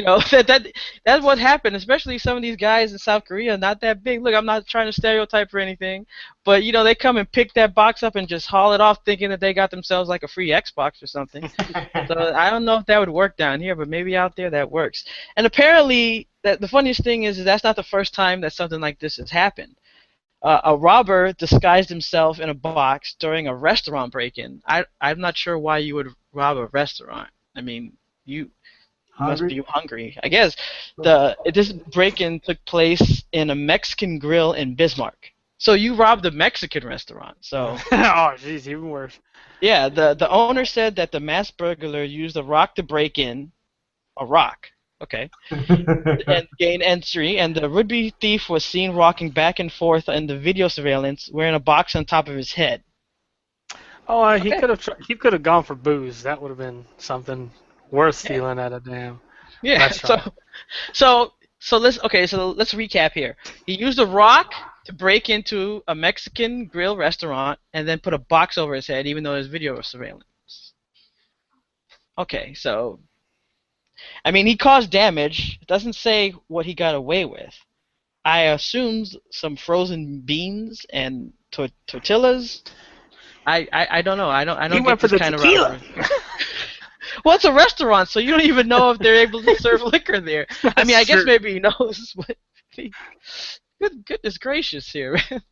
that's what happened. Especially some of these guys in South Korea, not that big. Look, I'm not trying to stereotype or anything, but they come and pick that box up and just haul it off, thinking that they got themselves like a free Xbox or something. So I don't know if that would work down here, but maybe out there that works. And apparently, the funniest thing is that's not the first time that something like this has happened. A robber disguised himself in a box during a restaurant break-in. I'm not sure why you would rob a restaurant. I mean, you must be hungry. I guess this break-in took place in a Mexican grill in Bismarck. So you robbed a Mexican restaurant. So oh, jeez, even worse. Yeah, the owner said that the mass burglar used a rock to break in. A rock. Okay. And gain entry, and the would-be thief was seen walking back and forth in the video surveillance, wearing a box on top of his head. Oh, he could have gone for booze. That would have been something worth stealing at a damn restaurant. So let's recap here. He used a rock to break into a Mexican grill restaurant and then put a box over his head, even though there's video surveillance. Okay, so I mean, he caused damage. It doesn't say what he got away with. I assume some frozen beans and tortillas. I don't know. I don't get this kind of robbery. Well, it's a restaurant, so you don't even know if they're able to serve liquor there. I mean, I guess maybe he knows, but goodness gracious here, man.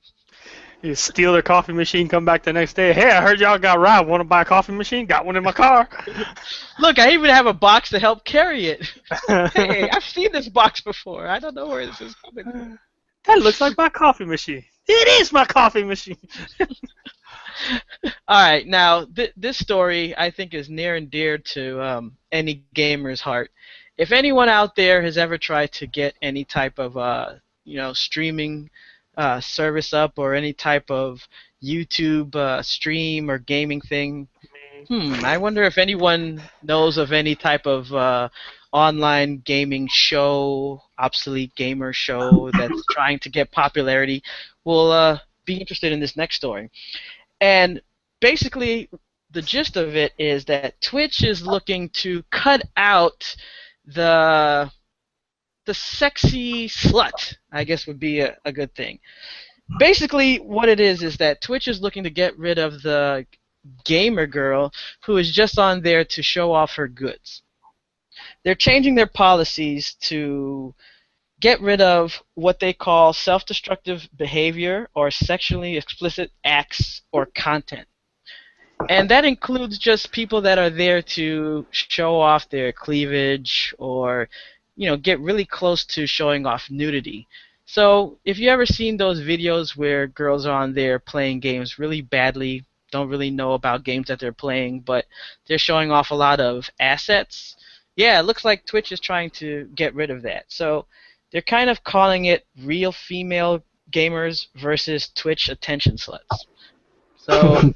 You steal their coffee machine, come back the next day. Hey, I heard y'all got robbed. Want to buy a coffee machine? Got one in my car. Look, I even have a box to help carry it. Hey, I've seen this box before. I don't know where this is coming from. That looks like my coffee machine. It is my coffee machine. All right, now this story I think is near and dear to any gamer's heart. If anyone out there has ever tried to get any type of streaming service up or any type of YouTube stream or gaming thing, I wonder if anyone knows of any type of online gaming show, Obsolete Gamer show that's trying to get popularity. Will be interested in this next story. And basically, the gist of it is that Twitch is looking to cut out the sexy slut, I guess would be a good thing. Basically, what it is that Twitch is looking to get rid of the gamer girl who is just on there to show off her goods. They're changing their policies to get rid of what they call self-destructive behavior or sexually explicit acts or content. And that includes just people that are there to show off their cleavage or get really close to showing off nudity. So if you ever seen those videos where girls are on there playing games really badly, don't really know about games that they're playing, but they're showing off a lot of assets, yeah, it looks like Twitch is trying to get rid of that. So they're kind of calling it real female gamers versus Twitch attention sluts. So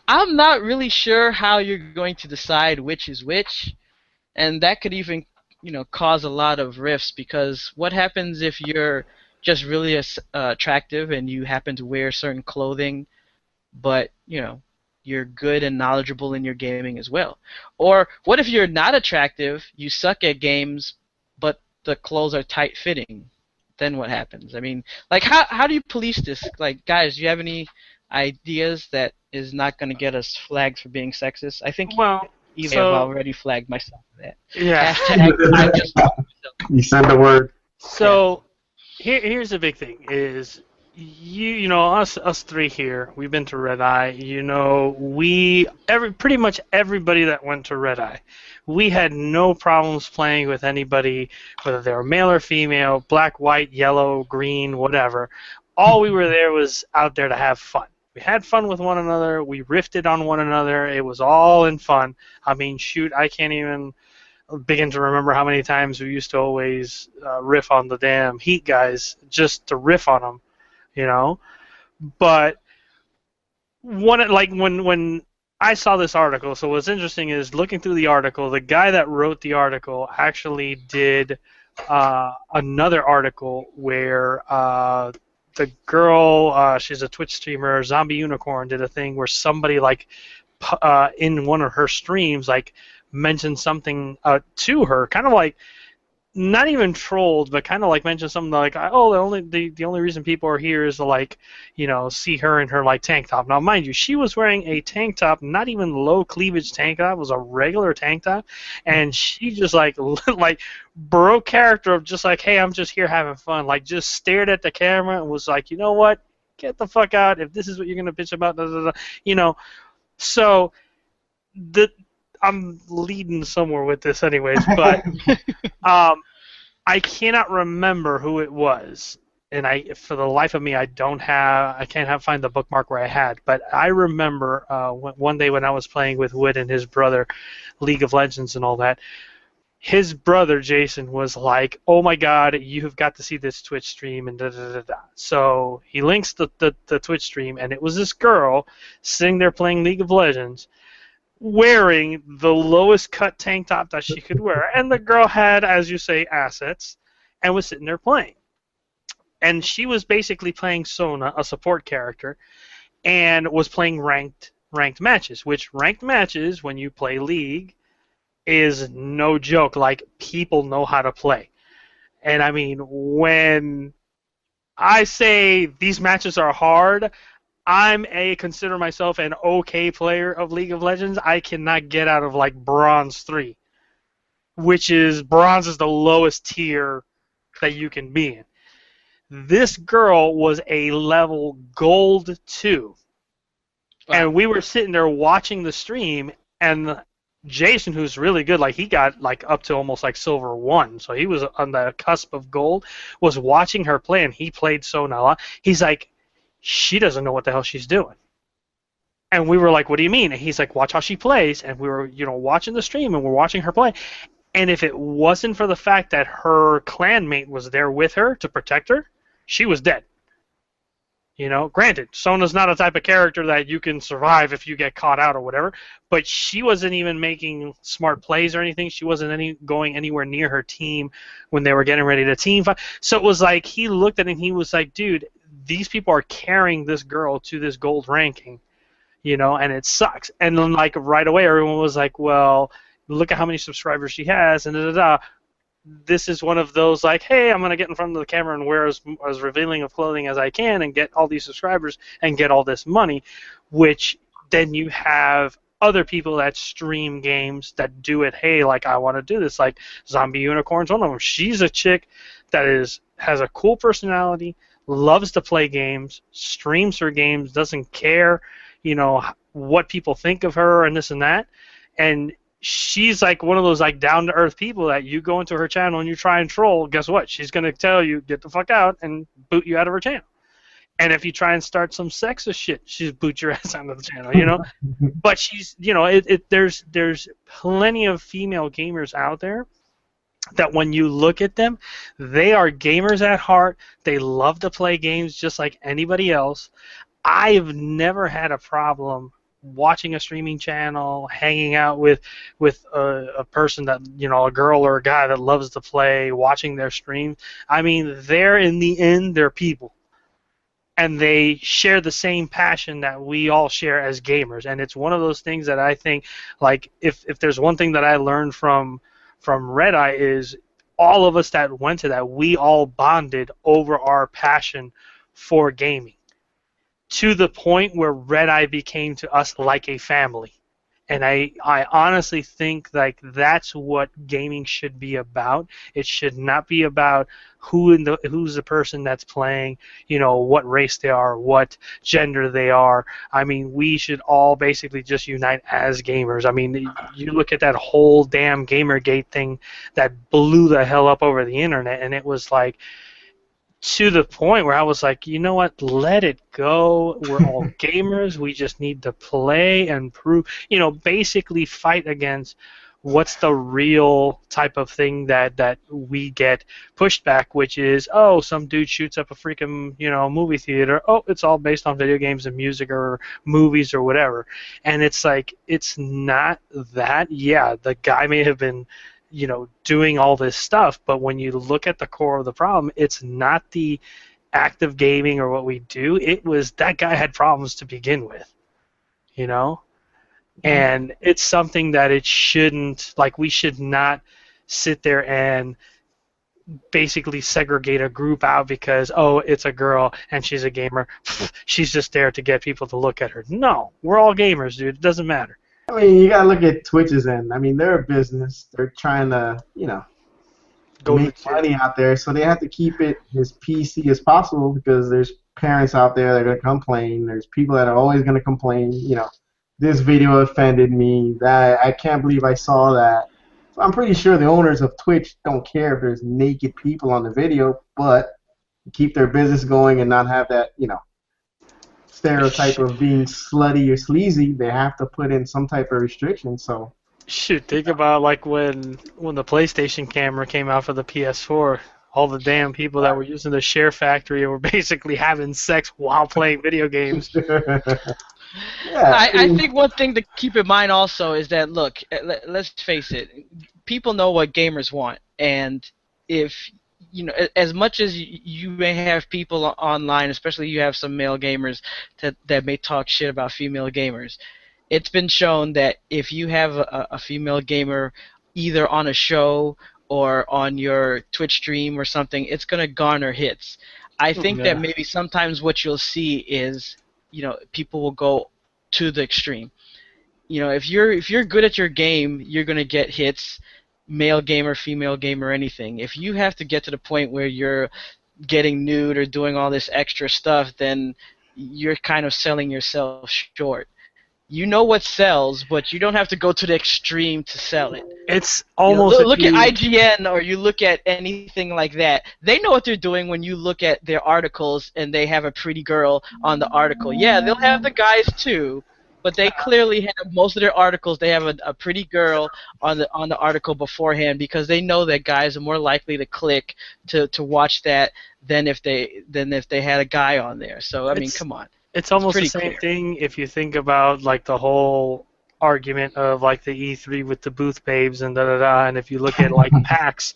I'm not really sure how you're going to decide which is which, and that could even cause a lot of rifts, because what happens if you're just really attractive and you happen to wear certain clothing, but you're good and knowledgeable in your gaming as well? Or what if you're not attractive, you suck at games, but the clothes are tight-fitting? Then what happens? I mean, like, how do you police this? Like, guys, do you have any ideas that is not going to get us flagged for being sexist? I think I've already flagged myself for that. Yeah. I just you said the word. So here's the big thing is us three here, we've been to Red Eye. Pretty much everybody that went to Red Eye, we had no problems playing with anybody, whether they were male or female, black, white, yellow, green, whatever. All we were there was out there to have fun. We had fun with one another. We riffed on one another. It was all in fun. I mean, shoot, I can't even begin to remember how many times we used to always riff on the damn Heat guys just to riff on them, But when I saw this article, so what's interesting is looking through the article, the guy that wrote the article actually did another article where the girl, she's a Twitch streamer, Zombie Unicorn, did a thing where somebody in one of her streams mentioned something to her, kind of like, not even trolled, but kind of like mentioned something like, oh, the only reason people are here is to, like, you know, see her in her, like, tank top. Now, mind you, she was wearing a tank top, not even low cleavage tank top, it was a regular tank top, and she just, like, like, broke character of just like, hey, I'm just here having fun, like, just stared at the camera and was like, you know what, get the fuck out if this is what you're gonna bitch about, you know. So I'm leading somewhere with this anyways, but I cannot remember who it was, and for the life of me, I can't find the bookmark where I had, but I remember one day when I was playing with Wood and his brother, League of Legends and all that, his brother, Jason, was like, oh my god, you have got to see this Twitch stream, and da-da-da-da. So he links the Twitch stream, and it was this girl sitting there playing League of Legends, wearing the lowest cut tank top that she could wear, and the girl had, as you say, assets, and was sitting there playing. And she was basically playing Sona, a support character, and was playing ranked matches, which ranked matches, when you play League, is no joke. Like, people know how to play. And I mean, when I say these matches are hard, consider myself an okay player of League of Legends. I cannot get out of, like, Bronze 3, which is, Bronze is the lowest tier that you can be in. This girl was a level Gold 2. Wow. And we were sitting there watching the stream, and Jason, who's really good, like, he got, like, up to almost, like, Silver 1, so he was on the cusp of Gold, was watching her play, and he played Sona a lot. He's like, she doesn't know what the hell she's doing. And we were like, what do you mean? And he's like, watch how she plays. And we were, you know, watching the stream, and we're watching her play. And if it wasn't for the fact that her clanmate was there with her to protect her, she was dead. You know, granted, Sona's not a type of character that you can survive if you get caught out or whatever, but she wasn't even making smart plays or anything. She wasn't going anywhere near her team when they were getting ready to team fight. So it was like, he looked at it and he was like, dude, these people are carrying this girl to this gold ranking, you know, and it sucks. And then, like, right away, everyone was like, well, look at how many subscribers she has, and da-da-da. This is one of those, like, hey, I'm going to get in front of the camera and wear as revealing of clothing as I can and get all these subscribers and get all this money, which then you have other people that stream games that do it, hey, like, I want to do this, like Zombie Unicorn's one of them. She's a chick that has a cool personality, loves to play games, streams her games, doesn't care, you know, what people think of her and this and that, and she's like one of those, like, down-to-earth people that you go into her channel and you try and troll, guess what? She's going to tell you, get the fuck out, and boot you out of her channel. And if you try and start some sexist shit, she'll boot your ass out of the channel, you know? But she's, you know, there's plenty of female gamers out there that when you look at them, they are gamers at heart. They love to play games just like anybody else. I've never had a problem watching a streaming channel, hanging out with a person that, you know, a girl or a guy that loves to play, watching their stream. I mean, in the end, they're people. And they share the same passion that we all share as gamers. And it's one of those things that I think, like, if there's one thing that I learned from Red Eye is all of us that went to that, we all bonded over our passion for gaming, to the point where Red Eye became to us like a family. And I honestly think, like, that's what gaming should be about. It should not be about who's the person that's playing, you know, what race they are, what gender they are. I mean, we should all basically just unite as gamers. I mean, you look at that whole damn Gamergate thing that blew the hell up over the internet, and it was like, to the point where I was like, you know what, let it go. We're all gamers. We just need to play and prove, you know, basically fight against what's the real type of thing that we get pushed back, which is, oh, some dude shoots up a freaking, you know, movie theater. Oh, it's all based on video games and music or movies or whatever. And it's like, it's not that. Yeah, the guy may have been, you know, doing all this stuff, but when you look at the core of the problem, it's not the active gaming or what we do. It was that guy had problems to begin with, you know. And it's something that it shouldn't, like, we should not sit there and basically segregate a group out because, oh, it's a girl and she's a gamer. She's just there to get people to look at her. No, we're all gamers, dude. It doesn't matter. I mean, you gotta look at Twitch's end. I mean, they're a business. They're trying to, make money out there, so they have to keep it as PC as possible because there's parents out there that are gonna complain. There's people that are always gonna complain. This video offended me. That I can't believe I saw that. So I'm pretty sure the owners of Twitch don't care if there's naked people on the video, but to keep their business going and not have that, stereotype of being slutty or sleazy, they have to put in some type of restriction. So shoot, think about like when the PlayStation camera came out for the PS4, all the damn people that were using the Share Factory were basically having sex while playing video games. I think one thing to keep in mind also is that, look, let's face it, people know what gamers want, and if as much as you may have people online, especially you have some male gamers that may talk shit about female gamers, it's been shown that if you have a female gamer either on a show or on your Twitch stream or something, it's going to garner hits. I think that maybe sometimes what you'll see is, people will go to the extreme. If you're good at your game, you're going to get hits, male gamer, female gamer, anything. If you have to get to the point where you're getting nude or doing all this extra stuff, then you're kind of selling yourself short. You know what sells, but you don't have to go to the extreme to sell it. It's almost look at IGN or you look at anything like that. They know what they're doing when you look at their articles and they have a pretty girl on the article. Yeah, they'll have the guys too, but they clearly have most of their articles. They have a pretty girl on the article beforehand because they know that guys are more likely to click to watch that than if they had a guy on there. So I mean, come on. It's almost the same clear. thing if you think about like the whole argument of like the E3 with the booth babes and da-da-da, and if you look at like PAX,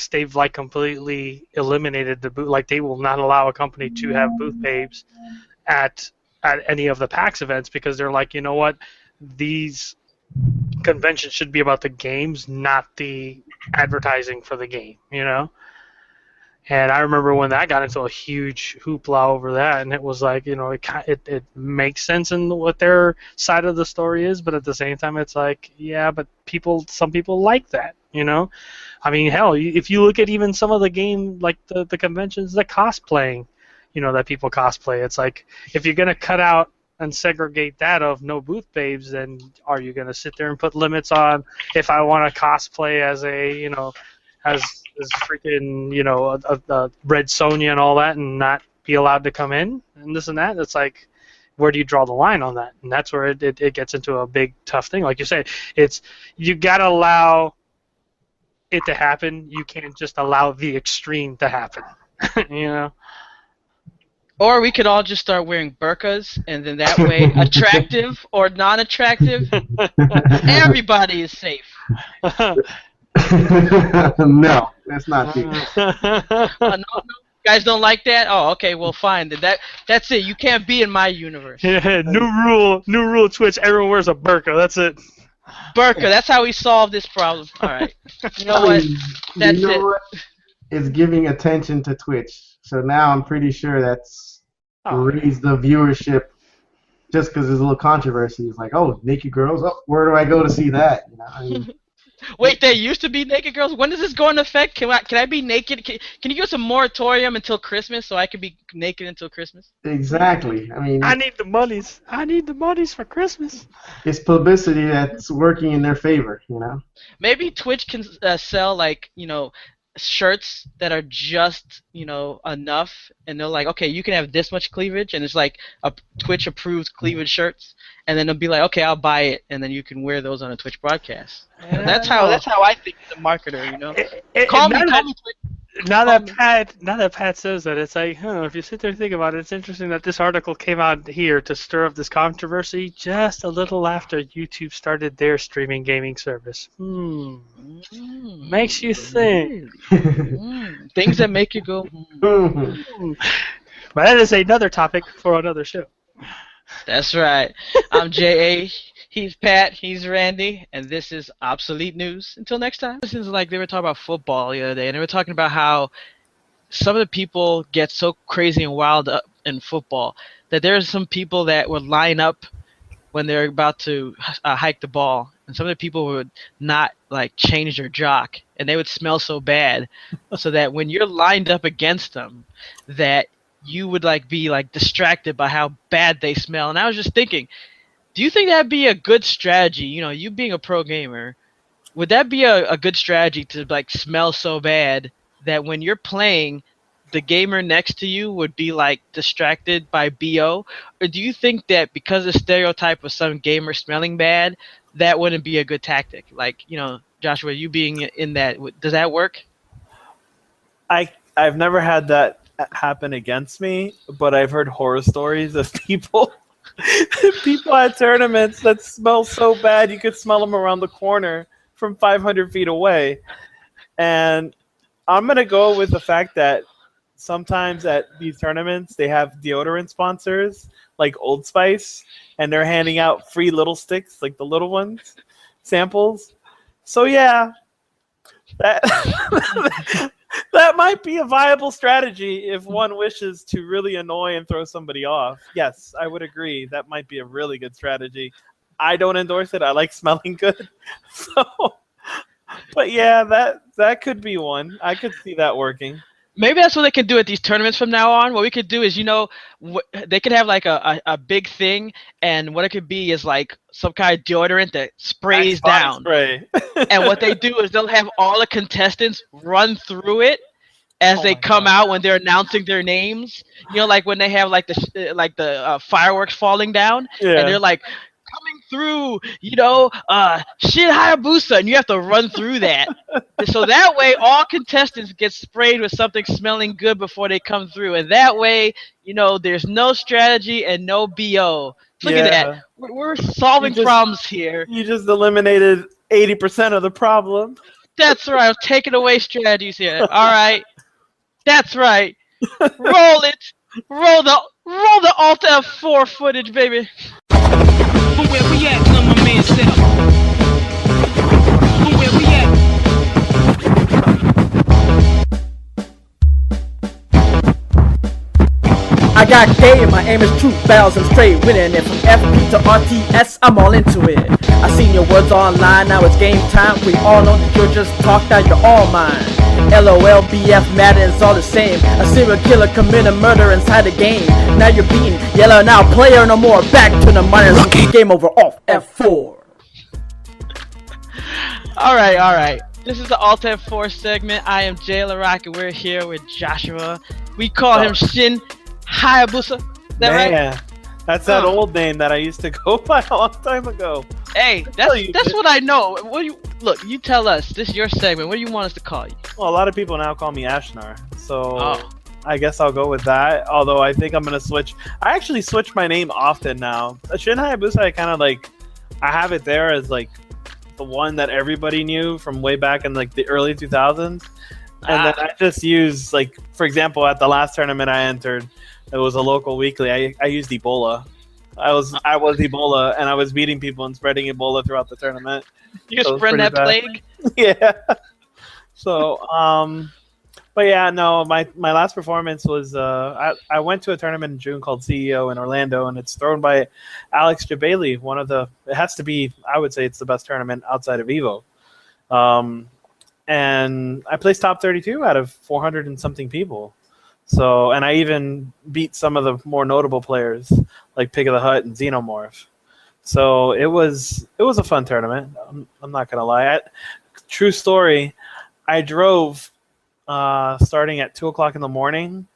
they've like completely eliminated the booth. Like they will not allow a company to have booth babes at any of the PAX events because they're like, you know what, these conventions should be about the games, not the advertising for the game, And I remember when that got into a huge hoopla over that, and it was like, it makes sense in what their side of the story is, but at the same time, it's like, yeah, but some people like that, I mean, hell, if you look at even some of the game, like the conventions, the cosplaying, that people cosplay, it's like, if you're going to cut out and segregate that of no booth babes, then are you going to sit there and put limits on if I want to cosplay as a, as freaking, a Red Sonja and all that and not be allowed to come in and this and that? It's like, where do you draw the line on that? And that's where it gets into a big, tough thing. Like you said, you got to allow it to happen. You can't just allow the extreme to happen, Or we could all just start wearing burqas, and then that way, attractive or non-attractive, everybody is safe. No, that's not true. No, you guys don't like that? Oh, okay, well, fine. That's it. You can't be in my universe. Yeah, new rule, Twitch. Everyone wears a burqa. That's it. Burqa. That's how we solve this problem. All right. You know what? That's it. What? It's giving attention to Twitch. So now I'm pretty sure that's raised the viewership just because there's a little controversy. It's like, oh, naked girls. Oh, where do I go to see that? Wait, there used to be naked girls? When does this go into effect? Can I be naked? Can you give us a moratorium until Christmas so I can be naked until Christmas? Exactly. I mean, I need the monies. I need the monies for Christmas. It's publicity that's working in their favor, Maybe Twitch can sell, like, shirts that are just, enough, and they're like, okay, you can have this much cleavage, and it's like a Twitch-approved cleavage shirts, and then they'll be like, okay, I'll buy it, and then you can wear those on a Twitch broadcast. That's how I think as a marketer, Call me Twitch. Now that Pat says that, it's like, if you sit there and think about it, it's interesting that this article came out here to stir up this controversy just a little after YouTube started their streaming gaming service. Makes you think. Things that make you go. But that is another topic for another show. That's right. I'm J.A. He's Pat, he's Randy, and this is Obsolete News. Until next time. This is like they were talking about football the other day, and they were talking about how some of the people get so crazy and wild up in football that there's some people that would line up when they're about to hike the ball, and some of the people would not like change their jock, and they would smell so bad, so that when you're lined up against them, that you would like be like distracted by how bad they smell. And I was just thinking, do you think that'd be a good strategy? You know, you being a pro gamer, would that be a good strategy to like smell so bad that when you're playing, the gamer next to you would be like distracted by BO? Or do you think that because of the stereotype of some gamer smelling bad, that wouldn't be a good tactic? Like, you know, Joshua, you being in that, does that work? I've never had that happen against me, but I've heard horror stories of people at tournaments that smell so bad you could smell them around the corner from 500 feet away. And I'm going to go with the fact that sometimes at these tournaments they have deodorant sponsors like Old Spice, and they're handing out free little sticks, like the little ones, samples. So yeah, that that might be a viable strategy if one wishes to really annoy and throw somebody off. Yes, I would agree. That might be a really good strategy. I don't endorse it. I like smelling good. So, but yeah, that could be one. I could see that working. Maybe that's what they can do at these tournaments from now on. What we could do is, you know, they could have like a big thing, and what it could be is like some kind of deodorant that sprays down. Spray. And what they do is they'll have all the contestants run through it as they come out when they're announcing their names. You know, like when they have like the fireworks falling down, and they're like coming through, you know, Shin Hayabusa, and you have to run through that. So that way all contestants get sprayed with something smelling good before they come through, and that way, you know, there's no strategy and no BO. Look at that. We're solving problems here. You just eliminated 80% of the problem. That's right. I'm taking away strategies here. All right. That's right. Roll it. Roll the Alt F4 footage, baby. Where we at, my man self? Where we at? I got K and my aim is true, bells and straight winning it. From FP to RTS, I'm all into it. I seen your words online, now it's game time. We all know that you're just talked out, you're all mine. LOL, BF, Madden, it's all the same. A serial killer committing murder inside the game. Now you're beaten, yellow now, player no more. Back to the minors, game over, off F4. Alright. This is the Alt F4 segment. I am Jay LaRock, and we're here with Joshua. We call him Shin Hayabusa. Is that right? That's that old name that I used to go by a long time ago. Hey, that's what I know. Look, you tell us. This is your segment. What do you want us to call you? Well, a lot of people now call me Ashnar, so I guess I'll go with that. Although I think I'm gonna switch. I actually switch my name often now. Shin Hayabusa, I kind of like. I have it there as like the one that everybody knew from way back in like the early 2000s, and then I just use like, for example, at the last tournament I entered. It was a local weekly. I used Ebola. I was Ebola, and I was beating people and spreading Ebola throughout the tournament. You spread that plague? Yeah. So, but yeah, no. My last performance was I went to a tournament in June called CEO in Orlando, and it's thrown by Alex Jabali. It has to be. I would say it's the best tournament outside of Evo. And I placed top 32 out of 400 and something people. So, and I even beat some of the more notable players like Pig of the Hut and Xenomorph. So it was a fun tournament. I'm not gonna lie. True story. I drove starting at 2:00 in the morning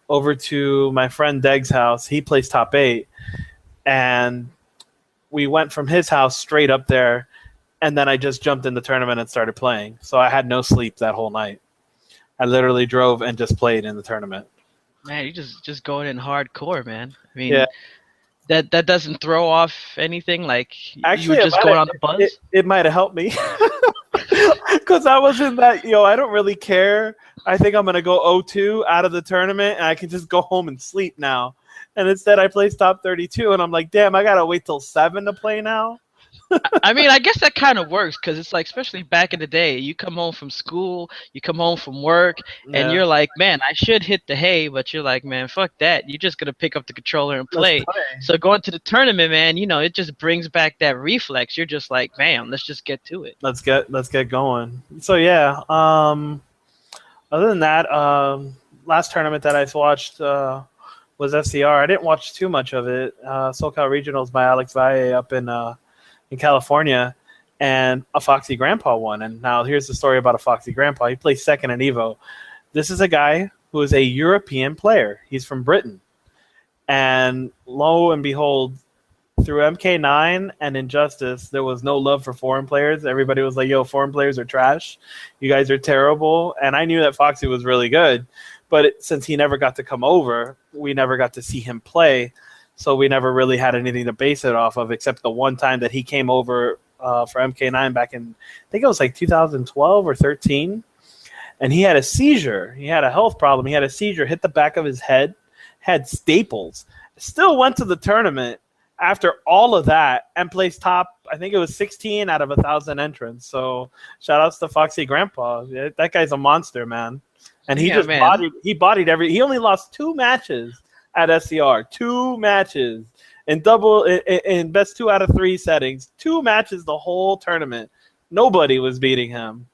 over to my friend Deg's house. He plays top 8, and we went from his house straight up there, and then I just jumped in the tournament and started playing. So I had no sleep that whole night. I literally drove and just played in the tournament. Man, you just going in hardcore, man. I mean, that doesn't throw off anything. Like, actually, you were just going on the buzz. It might have helped me because I was in that. I don't really care. I think I'm gonna go 0-2 out of the tournament, and I can just go home and sleep now. And instead, I placed top 32, and I'm like, damn, I gotta wait till 7 to play now. I mean, I guess that kind of works because it's like, especially back in the day, you come home from school, you come home from work, and Yeah. you're like, man, I should hit the hay, but you're like, man, fuck that. You're just gonna pick up the controller and Let's play. play. So going to the tournament, man, it just brings back that reflex. You're just like, bam, let's just get to it. Let's get going. So yeah. Other than that, last tournament that I watched was SCR. I didn't watch too much of it. SoCal Regionals by Alex Valle up in California, and a Foxy Grandpa won. And now here's the story about a Foxy Grandpa. He placed second in Evo. This is a guy who is a European player. He's from Britain. And lo and behold, through MK9 and Injustice, there was no love for foreign players. Everybody was like, yo, foreign players are trash. You guys are terrible. And I knew that Foxy was really good. But since he never got to come over, we never got to see him play. So we never really had anything to base it off of, except the one time that he came over for MK9 back in, I think it was like 2012 or 13. And he had a seizure. He had a health problem. He had a seizure, hit the back of his head, had staples. Still went to the tournament after all of that and placed top, I think it was 16 out of 1,000 entrants. So shout outs to Foxy Grandpa. That guy's a monster, man. And he bodied he only lost 2 matches at SCR. 2 matches in best 2 out of 3 settings. 2 matches the whole tournament. Nobody was beating him.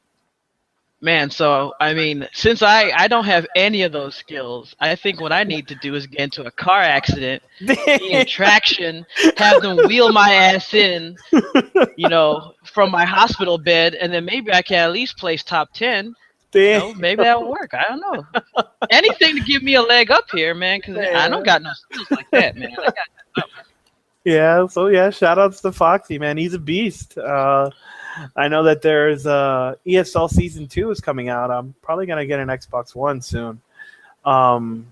Man, so I mean, since I don't have any of those skills, I think what I need to do is get into a car accident, be in traction, have them wheel my ass in, from my hospital bed, and then maybe I can at least place top 10. Maybe that'll work. I don't know. Anything to give me a leg up here, man, because I don't got no skills like that, man. Yeah, so yeah, shout outs to Foxy, man. He's a beast. I know that there's ESL Season 2 is coming out. I'm probably going to get an Xbox One soon. And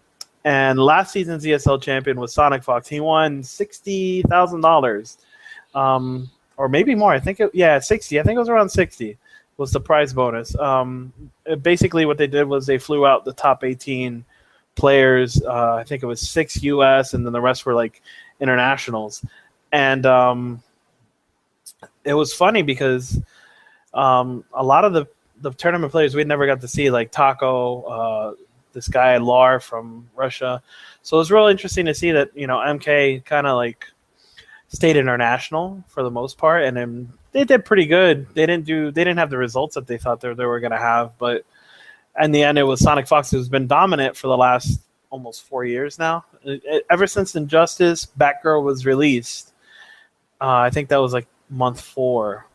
last season's ESL champion was Sonic Fox. He won $60,000. Or maybe more. 60. I think it was around 60 was the prize bonus. Basically what they did was they flew out the top 18 players. I think it was 6 US, and then the rest were like internationals. And it was funny because a lot of the tournament players we never got to see, like Taco, this guy Lar from Russia. So it was real interesting to see that MK kind of like stayed international for the most part, and then they did pretty good. They didn't have the results that they thought they were going to have, but in the end, it was Sonic Fox who's been dominant for the last almost 4 years now. Ever since Injustice, Batgirl was released. I think that was like month 4,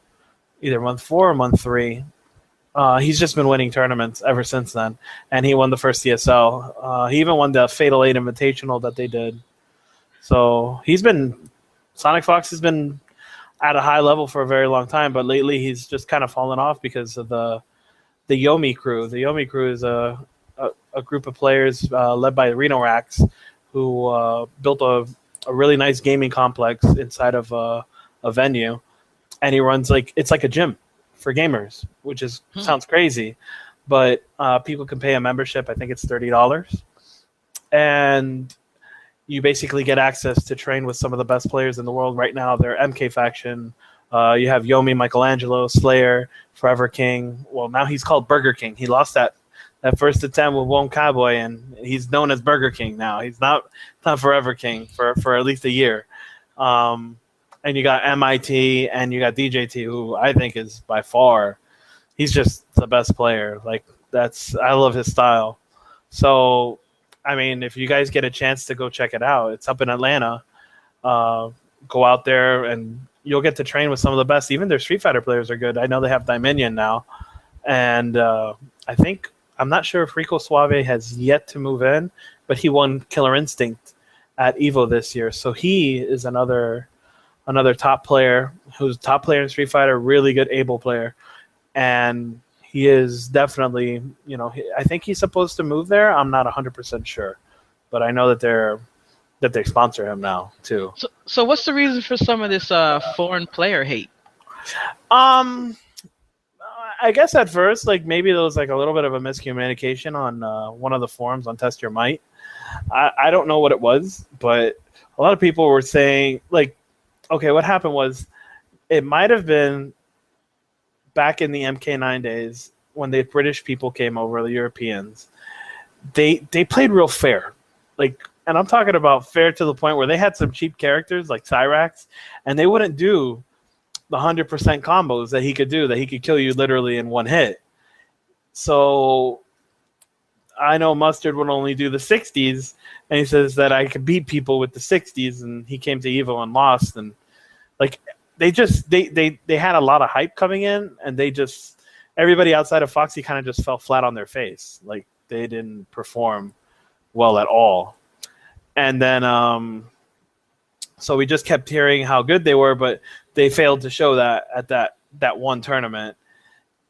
either month 4 or month 3. He's just been winning tournaments ever since then, and he won the first CSL. He even won the Fatal 8 Invitational that they did. So Sonic Fox has been at a high level for a very long time, but lately he's just kind of fallen off because of the Yomi crew. The Yomi crew is a group of players led by Reno Rax, who built a really nice gaming complex inside of a venue, and he runs it's like a gym for gamers, which sounds crazy, but people can pay a membership. I think it's $30, and you basically get access to train with some of the best players in the world right now. They're MK faction. You have Yomi, Michelangelo, Slayer, Forever King. Well, now he's called Burger King. He lost that first attempt with Wong Cowboy, and he's known as Burger King now. He's not Forever King for at least a year. And you got MIT, and you got DJT, who I think is by far, he's just the best player. I love his style. So, I mean, if you guys get a chance to go check it out, it's up in Atlanta. Go out there, and you'll get to train with some of the best. Even their Street Fighter players are good. I know they have Dominion now. And I'm not sure if Rico Suave has yet to move in, but he won Killer Instinct at EVO this year. So he is another top player who's top player in Street Fighter, really good able player. And he is definitely, I think he's supposed to move there. I'm not 100% sure, but I know that they sponsor him now too. So what's the reason for some of this foreign player hate? I guess at first, maybe there was a little bit of a miscommunication on one of the forums on Test Your Might. I don't know what it was, but a lot of people were saying okay, what happened was it might have been back in the MK9 days when the British people came over, the Europeans. They played real fair, like, and I'm talking about fair to the point where they had some cheap characters like Cyrax, and they wouldn't do the 100% combos that he could do, that he could kill you literally in one hit. So I know Mustard would only do the 60s, and he says that I could beat people with the 60s, and he came to Evo and lost, and like they had a lot of hype coming in, and everybody outside of Foxy kind of just fell flat on their face. Like, they didn't perform well at all. And then so we just kept hearing how good they were, but they failed to show that at that one tournament.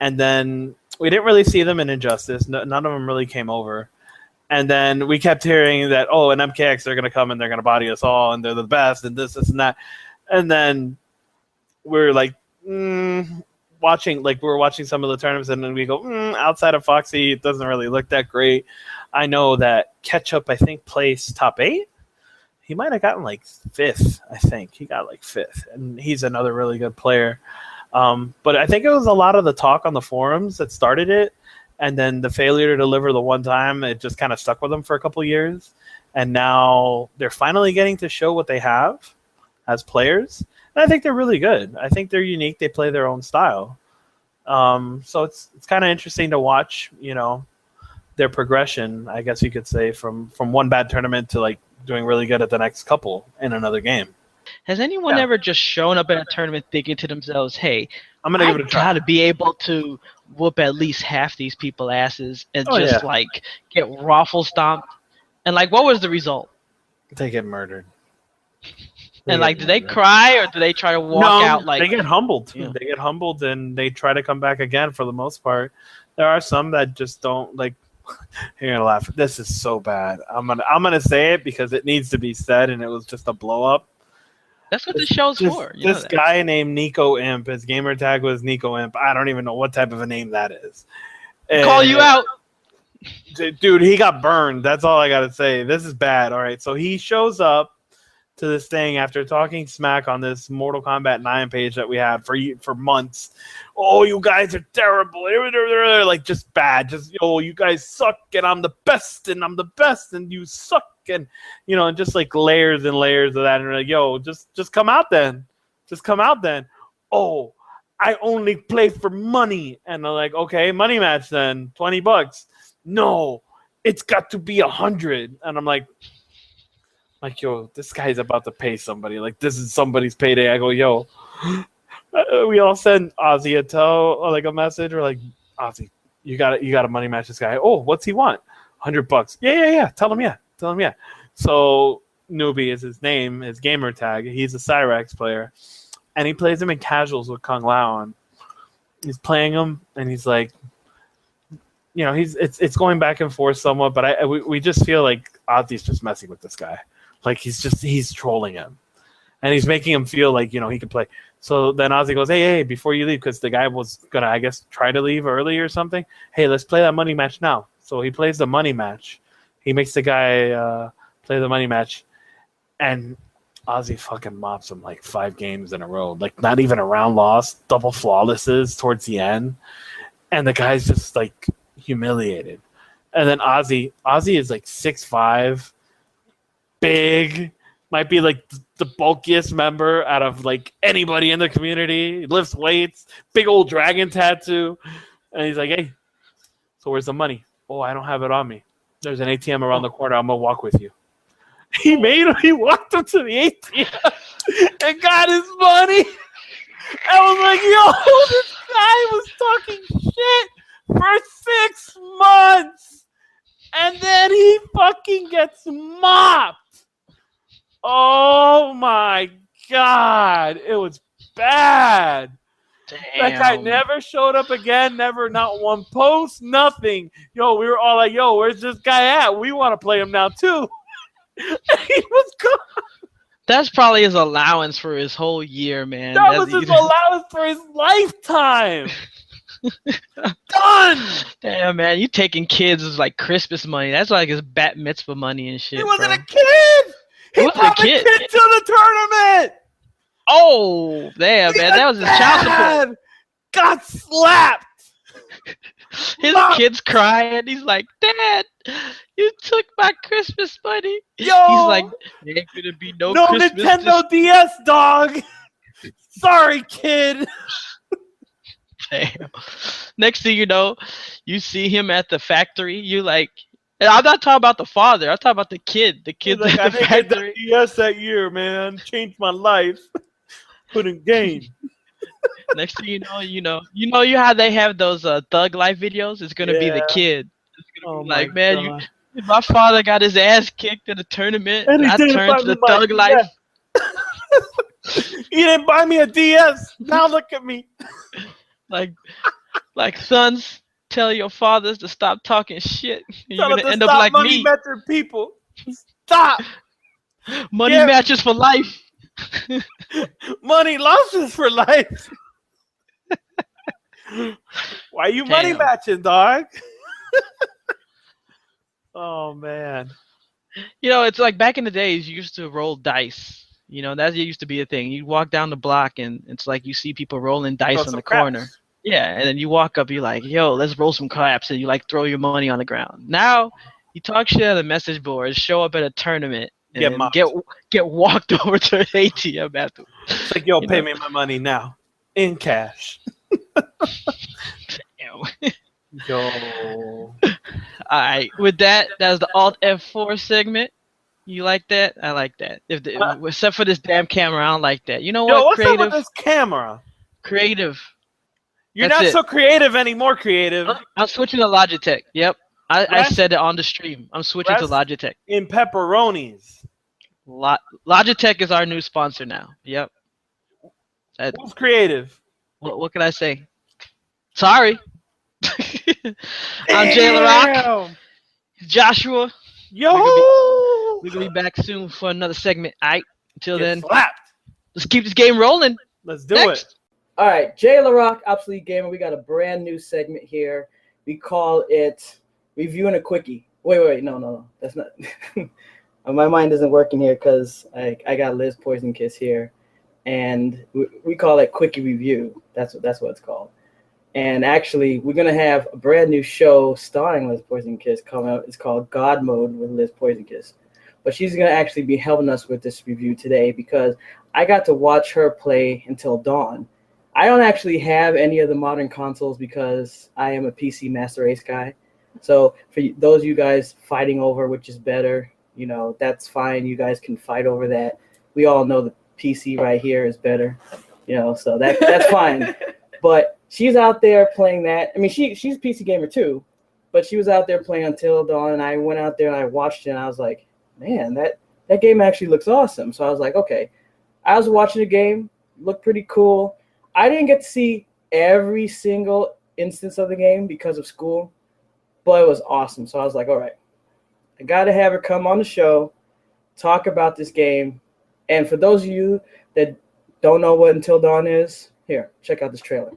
And then we didn't really see them in Injustice. None of them really came over. And then we kept hearing that, oh, in MKX they're going to come and they're going to body us all, and they're the best, and this, and that. And then we're like, watching some of the tournaments, and then we go, outside of Foxy, it doesn't really look that great. I know that Ketchup, I think, placed top 8. He might have gotten like 5th, I think. He got like 5th, and he's another really good player. But I think it was a lot of the talk on the forums that started it, and then the failure to deliver the one time, it just kind of stuck with them for a couple of years. And now they're finally getting to show what they have as players. And I think they're really good. I think they're unique. They play their own style. So it's kind of interesting to watch, their progression, I guess you could say, from one bad tournament to like doing really good at the next couple in another game. Has anyone ever just shown up in a tournament thinking to themselves, hey, I'm gonna give it a try. I gotta be able to whoop at least half these people's asses and like get raffle stomped? And like, what was the result? They get murdered. And like, do they cry, or do they try to walk out like... They get humbled. Yeah. They get humbled, and they try to come back again for the most part. There are some that just don't, like... You're gonna laugh. This is so bad. I'm gonna say it because it needs to be said, and it was just a blow-up. That's what this show's for. This guy named Nico Imp, his gamer tag was Nico Imp. I don't even know what type of a name that is. Call you out. Dude, he got burned. That's all I gotta say. This is bad. All right, so he shows up to this thing after talking smack on this Mortal Kombat 9 page that we had for months. Oh, you guys are terrible. Like, just bad. Just, you guys suck, and I'm the best, and you suck, and, and just like layers and layers of that. And we're like, just come out then. Just come out then. Oh, I only play for money. And they're like, okay, money match then, $20. No, it's got to be 100. And I'm like, this guy's about to pay somebody. Like, this is somebody's payday. I go, we all send Ozzy a message. We're like, Ozzy, you got to money match this guy. Oh, what's he want? $100. Yeah. Tell him yeah. So Newbie is his name, his gamer tag. He's a Cyrax player, and he plays him in casuals with Kung Lao. And he's playing him, and he's like, it's going back and forth somewhat, but we just feel like Ozzy's just messing with this guy. Like, he's trolling him, and he's making him feel like, he can play. So then Ozzy goes, hey, before you leave, because the guy was going to, I guess, try to leave early or something. Hey, let's play that money match now. So he plays the money match. He makes the guy play the money match, and Ozzy fucking mops him like 5 games in a row. Like, not even a round loss, double flawlesses towards the end. And the guy's just, like, humiliated. And then Ozzy is like 6'5", big, might be like the bulkiest member out of like anybody in the community. He lifts weights, big old dragon tattoo, and he's like, hey, so where's the money? Oh, I don't have it on me. There's an ATM around the corner. I'm gonna walk with you. He walked him to the ATM and got his money. I was like, this guy was talking shit for 6 months, and then he fucking gets mopped. Oh my god, it was bad. Damn. That guy never showed up again, not one post, nothing. We were all like, where's this guy at? We want to play him now too. And he was gone. That's probably his allowance for his whole year, man. That was his allowance for his lifetime. Done. Damn, man, you taking kids' like Christmas money. That's like his bat mitzvah money and shit. He wasn't a kid. He brought a kid to the tournament. Oh, damn, man, that was his child support. Got slapped. His kid's crying. He's like, Dad, you took my Christmas money. Yo, he's like, there ain't gonna be no Christmas. Nintendo DS, dog. Sorry, kid. Damn. Next thing you know, you see him at the factory. You like, and I'm not talking about the father. I'm talking about the kid. The kid's Like, at the I didn't factory. get the DS that year, man. Changed my life. Put in game. Next thing you know how they have those thug life videos. It's gonna be the kid. It's gonna be like, man, my father got his ass kicked in a tournament, and I turned to the thug life. You didn't buy me a DS. Now look at me. Like sons, tell your fathers to stop talking shit. You're Tell them gonna to end up stop like money me. matching people. Stop. Money matches for life. Money losses for life. Why you money matching, dog? Oh man. You know, it's like back in the days you used to roll dice. You know, that used to be a thing. You walk down the block and it's like you see people rolling dice on the corner. Craps. Yeah, and then you walk up, you're like, yo, let's roll some craps, and you like throw your money on the ground. Now you talk shit on the message boards, show up at a tournament, and get walked over to an ATM after. It's like, yo, pay me my money now. In cash. Yo. Alright, with that was the Alt F4 segment. You like that? I like that. Except for this damn camera, I don't like that. You know what? Yo, what's Creative. up with this camera? Creative. You're That's not it. so creative anymore, creative. I'm switching to Logitech. Yep. I said it on the stream. I'm switching to Logitech. In pepperonis. Logitech is our new sponsor now. Yep. Who's creative? What can I say? Sorry. I'm Jay LaRock. Joshua. Yo. We're gonna be back soon for another segment. Alright. Until then, slapped. Let's keep this game rolling. Let's do it. All right, Jay LaRock, Obsolete Gamer. We got a brand new segment here. We call it Reviewing a Quickie. Wait, no. That's not. My mind isn't working here because I got Liz Poison Kiss here, and we call it Quickie Review. That's what it's called. And actually, we're gonna have a brand new show starring Liz Poison Kiss coming out. It's called God Mode with Liz Poison Kiss. But she's gonna actually be helping us with this review today because I got to watch her play Until Dawn. I don't actually have any of the modern consoles because I am a PC Master Race guy. So for those of you guys fighting over which is better, you know, that's fine. You guys can fight over that. We all know the PC right here is better, you know, so that's fine. But she's out there playing that. I mean, she's a PC gamer too, but she was out there playing Until Dawn, and I went out there and I watched it, and I was like, man, that game actually looks awesome. So I was like, okay. I was watching the game, looked pretty cool. I didn't get to see every single instance of the game because of school, but it was awesome. So I was like, all right, I got to have her come on the show, talk about this game. And for those of you that don't know what Until Dawn is, here, check out this trailer.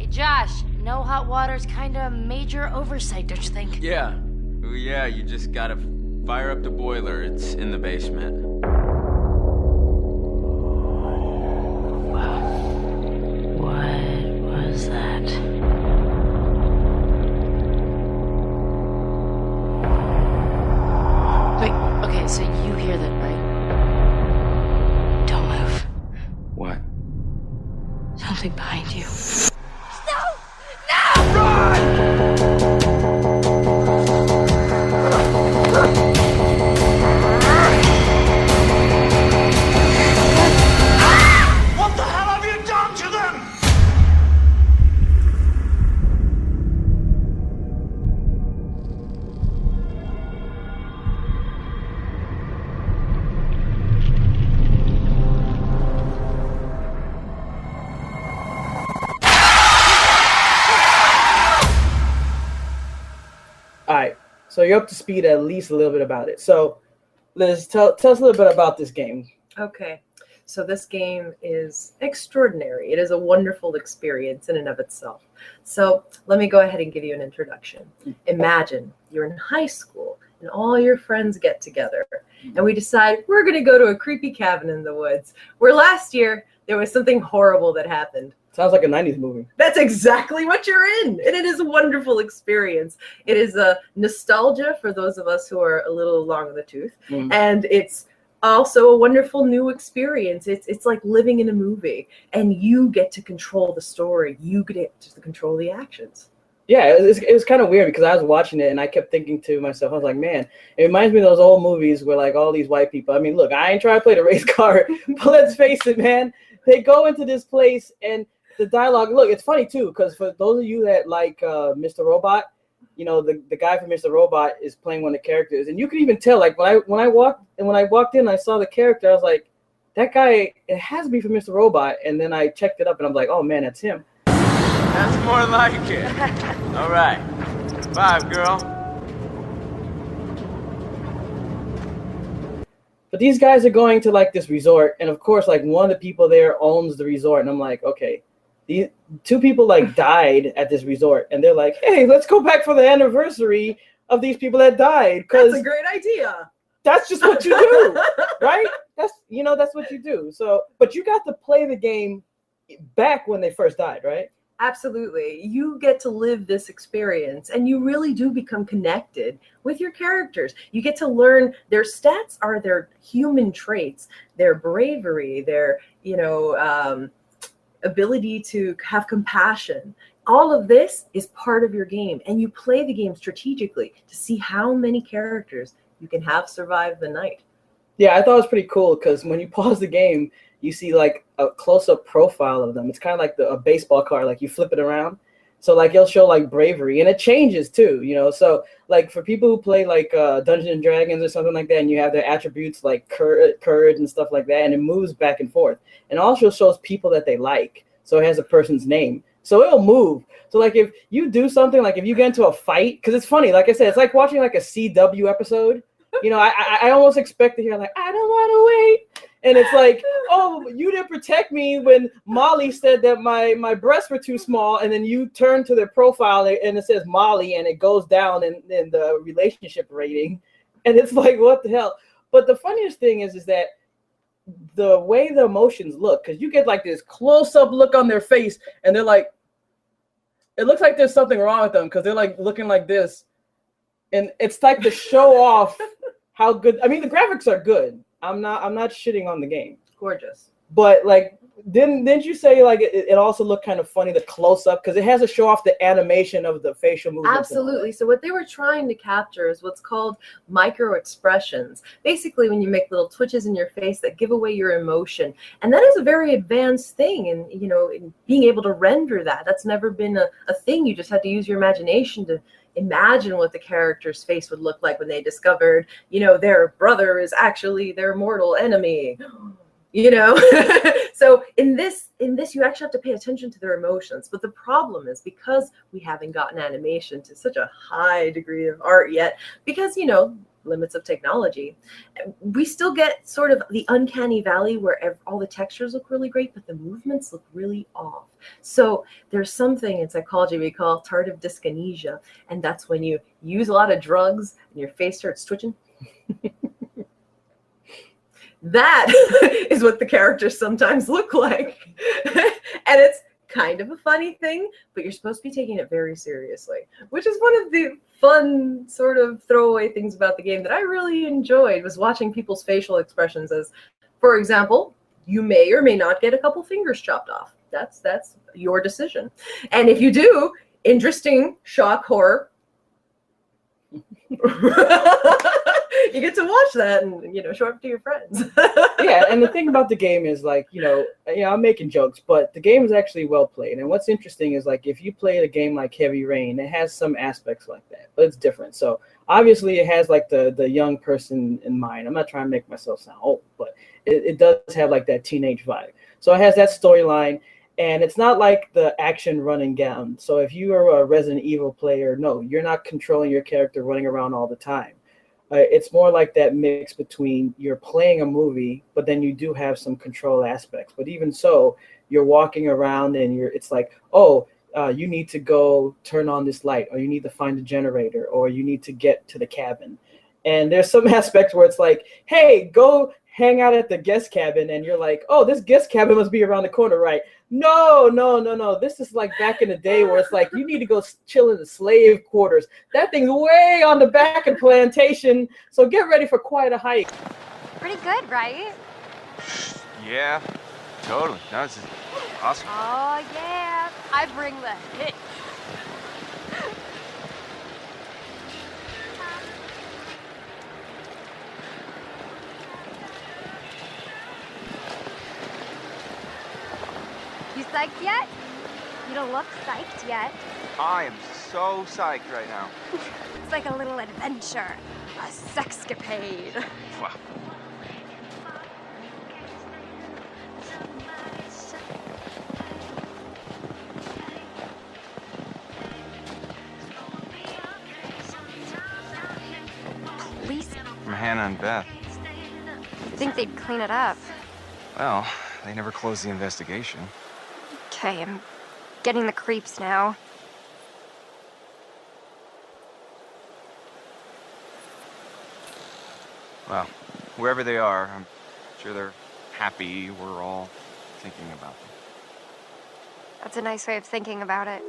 Josh, no hot water's kinda major oversight, don't you think? Yeah. Oh, yeah, you just gotta fire up the boiler. It's in the basement. What was that? Wait, okay, so you hear that, right? Don't move. What? Something behind you. What the hell have you done to them? All right, so you're up to speed at least a little bit about it. So, Liz, tell us a little bit about this game. Okay. So this game is extraordinary. It is a wonderful experience in and of itself. So let me go ahead and give you an introduction. Imagine you're in high school and all your friends get together and we decide we're going to go to a creepy cabin in the woods where last year there was something horrible that happened. Sounds like a 90s movie. That's exactly what you're in. And it is a wonderful experience. It is a nostalgia for those of us who are a little long in the tooth. And it's also a wonderful new experience. It's like living in a movie. And you get to control the story. You get to control the actions. Yeah, it was kind of weird because I was watching it and I kept thinking to myself, I was like, man, it reminds me of those old movies where like all these white people, I mean, look, I ain't trying to play the race card, but let's face it, man. They go into this place and the dialogue, look, it's funny too, because for those of you that like Mr. Robot, you know, the guy from Mr. Robot is playing one of the characters, and you can even tell, like when I walked in, I saw the character, I was like, that guy, it has to be from Mr. Robot, and then I checked it up, and I'm like, oh man, that's him. That's more like it. All right. 5, girl. But these guys are going to like this resort, and of course, like one of the people there owns the resort, and I'm like, okay. These 2 people like died at this resort, and they're like, "Hey, let's go back for the anniversary of these people that died." That's a great idea. That's just what you do, right? That's what you do. So, but you got to play the game back when they first died, right? Absolutely. You get to live this experience, and you really do become connected with your characters. You get to learn their stats are their human traits, their bravery, their ability to have compassion. All of this is part of your game, and you play the game strategically to see how many characters you can have survive the night. Yeah, I thought it was pretty cool because when you pause the game, you see like a close-up profile of them. It's kind of like a baseball card, like you flip it around. So like it'll show like bravery, and it changes too, So like for people who play like Dungeons and Dragons or something like that, and you have their attributes like courage and stuff like that, and it moves back and forth. And also shows people that they like, so it has a person's name, so it'll move. So like if you do something, like if you get into a fight, because it's funny, like I said, it's like watching like a CW episode. I almost expect to hear like, I don't want to wait. And it's like, oh, you didn't protect me when Molly said that my breasts were too small. And then you turn to their profile and it says Molly and it goes down in the relationship rating. And it's like, what the hell? But the funniest thing is that the way the emotions look, because you get like this close-up look on their face and they're like, it looks like there's something wrong with them because they're like looking like this. And it's like to show off how good, I mean, the graphics are good. I'm not shitting on the game. Gorgeous. But like, didn't you say like it also looked kind of funny, the close up, because it has to show off the animation of the facial movements? Absolutely. So what they were trying to capture is what's called micro expressions. Basically, when you make little twitches in your face that give away your emotion, and that is a very advanced thing. And in being able to render that, that's never been a thing. You just had to use your imagination to imagine what the character's face would look like when they discovered, their brother is actually their mortal enemy. So in this you actually have to pay attention to their emotions. But the problem is, because we haven't gotten animation to such a high degree of art yet, because limits of technology, we still get sort of the uncanny valley where all the textures look really great, but the movements look really off. So there's something in psychology we call tardive dyskinesia, and that's when you use a lot of drugs and your face starts twitching. That is what the characters sometimes look like. And it's kind of a funny thing, but you're supposed to be taking it very seriously, which is one of the fun sort of throwaway things about the game that I really enjoyed, was watching people's facial expressions. As, for example, you may or may not get a couple fingers chopped off. That's your decision. And if you do, interesting, shock, horror. You get to watch that and show it to your friends. Yeah, and the thing about the game is like, I'm making jokes, but the game is actually well played. And what's interesting is like if you play a game like Heavy Rain, it has some aspects like that, but it's different. So obviously it has like the young person in mind. I'm not trying to make myself sound old, but it does have like that teenage vibe. So it has that storyline. And it's not like the action running down. So if you are a Resident Evil player, no, you're not controlling your character running around all the time. It's more like that mix between you're playing a movie, but then you do have some control aspects. But even so, you're walking around and it's like, oh, you need to go turn on this light, or you need to find a generator, or you need to get to the cabin. And there's some aspects where it's like, hey, go hang out at the guest cabin, and you're like, oh, this guest cabin must be around the corner, right? No. This is like back in the day where it's like, you need to go chill in the slave quarters. That thing's way on the back of the plantation, so get ready for quite a hike. Pretty good, right? Yeah, totally. No, this is awesome. Oh, yeah. I bring the hit. You psyched yet? You don't look psyched yet. I am so psyched right now. It's like a little adventure, a sexcapade. Wow. Police From Hannah and Beth. think they'd clean it up. Well, they never closed the investigation. Okay, I'm getting the creeps now. Well, wherever they are, I'm sure they're happy we're all thinking about them. That's a nice way of thinking about it.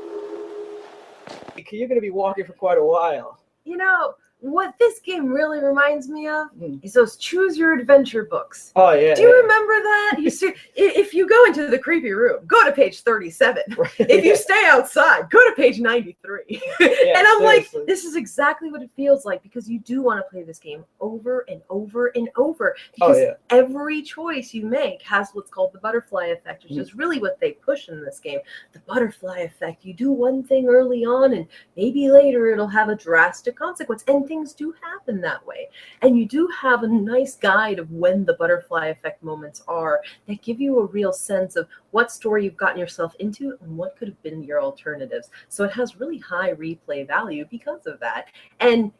You're going to be walking for quite a while. You know, what this game really reminds me of is those Choose Your Adventure books. Oh, yeah. Do you remember that? You see, if you go into the creepy room, go to page 37. If you stay outside, go to page 93. And I'm like, this is exactly what it feels like, because you do want to play this game over and over and over. Because every choice you make has what's called the butterfly effect, which is really what they push in this game. The butterfly effect. You do one thing early on, and maybe later it'll have a drastic consequence. And things do happen that way. And you do have a nice guide of when the butterfly effect moments are that give you a real sense of what story you've gotten yourself into and what could have been your alternatives. So it has really high replay value because of that. And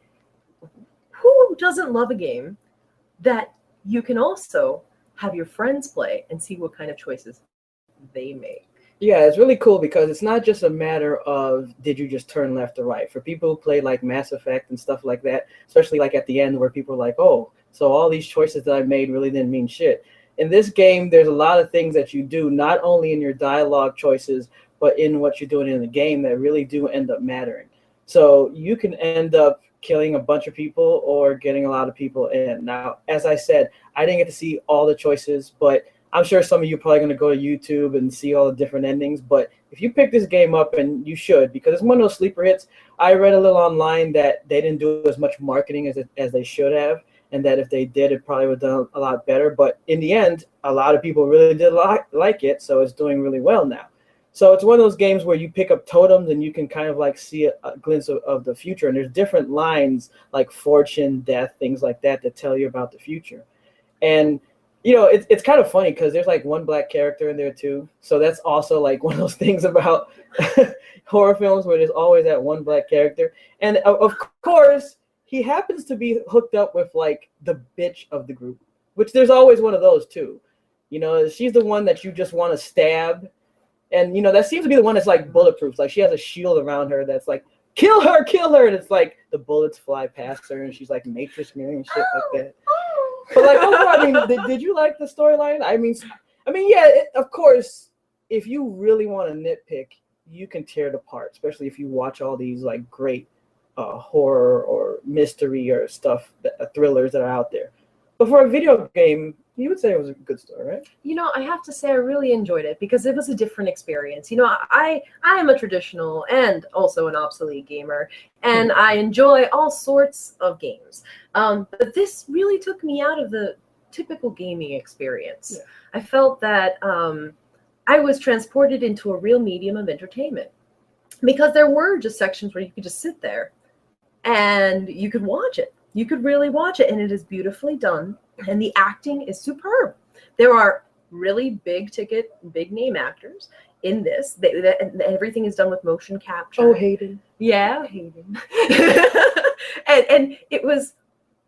who doesn't love a game that you can also have your friends play and see what kind of choices they make? Yeah, it's really cool because it's not just a matter of did you just turn left or right. For people who play like Mass Effect and stuff like that, especially like at the end where people are like, oh, so all these choices that I made really didn't mean shit. In this game, there's a lot of things that you do, not only in your dialogue choices, but in what you're doing in the game that really do end up mattering. So you can end up killing a bunch of people or getting a lot of people in. Now, as I said, I didn't get to see all the choices, but I'm sure some of you are probably going to go to YouTube and see all the different endings, but if you pick this game up, and you should, because it's one of those sleeper hits, I read a little online that they didn't do as much marketing as they should have, and that if they did, it probably would have done a lot better. But in the end, a lot of people really did like it, so it's doing really well now. So it's one of those games where you pick up totems and you can kind of like see a glimpse of the future, and there's different lines like fortune, death, things like that tell you about the future. And you know, it's kind of funny because there's like one black character in there too. So that's also like one of those things about horror films where there's always that one black character. And of course, he happens to be hooked up with like the bitch of the group, which there's always one of those too. You know, she's the one that you just want to stab. And, you know, that seems to be the one that's like bulletproof. Like she has a shield around her that's like, kill her. And it's like the bullets fly past her and she's like matrix mirroring and shit like that. But like overall, I mean, did you like the storyline? I mean, yeah. Of course, if you really want to nitpick, you can tear it apart, especially if you watch all these like great horror or mystery or stuff, thrillers that are out there. But for a video game, you would say it was a good story, right? You know, I have to say I really enjoyed it because it was a different experience. You know, I am a traditional and also an obsolete gamer, and I enjoy all sorts of games. But this really took me out of the typical gaming experience. Yeah. I felt that I was transported into a real medium of entertainment because there were just sections where you could just sit there and you could watch it. You could really watch it, and it is beautifully done, and the acting is superb. There are really big ticket, big name actors in this. Everything is done with motion capture. Oh, Hayden. Yeah, Hayden. and it was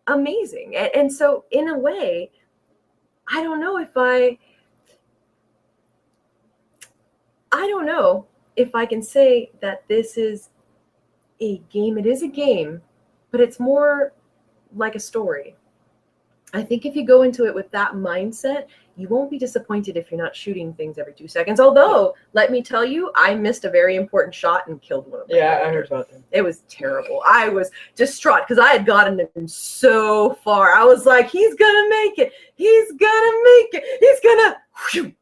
amazing. And so in a way, I don't know if I can say that this is a game. It is a game, but it's more like a story. I think if you go into it with that mindset, you won't be disappointed if you're not shooting things every 2 seconds. Although, let me tell you, I missed a very important shot and killed one of them. Yeah, I heard about that. It was terrible. I was distraught because I had gotten him so far. I was like, he's gonna make it. He's gonna make it. He's gonna whew,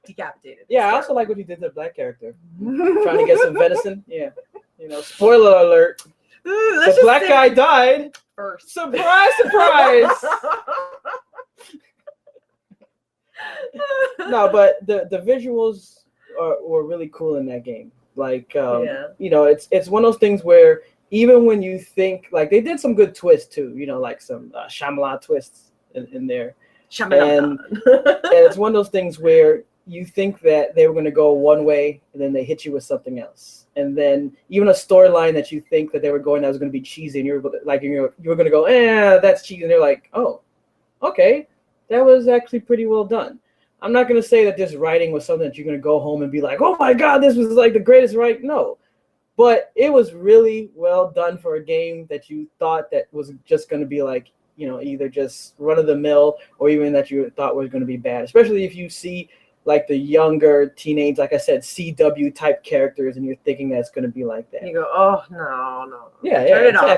decapitated. Yeah, I also like what he did to the black character. Trying to get some venison. Yeah. You know, spoiler alert. The black guy died. First. Surprise, surprise. No, but the visuals were really cool in that game. Like, you know, it's one of those things where even when you think, like, they did some good twists too, you know, like some Shyamalan twists in there. Shyamalan. And it's one of those things where you think that they were going to go one way and then they hit you with something else. And then even a storyline that you think that they were going that was going to be cheesy, and you were going to go, that's cheesy. And they're like, oh, okay, that was actually pretty well done. I'm not going to say that this writing was something that you're going to go home and be like, oh my God, this was like the greatest writing. No, but it was really well done for a game that you thought that was just going to be like, you know, either just run of the mill or even that you thought was going to be bad, especially if you see like the younger teenage, like I said, CW type characters, and you're thinking that it's going to be like that. You go, oh, no. Yeah,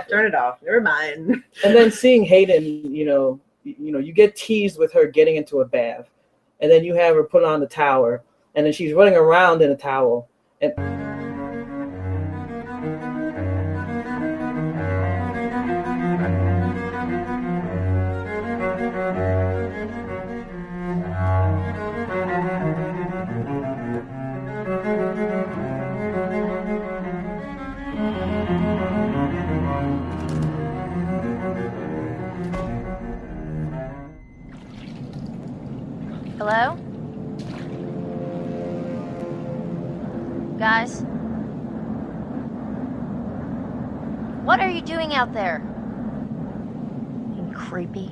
Turn it off. Never mind. And then seeing Hayden, you know, you get teased with her getting into a bath, and then you have her put on the tower, and then she's running around in a towel. And Hello? Guys? What are you doing out there? Being creepy?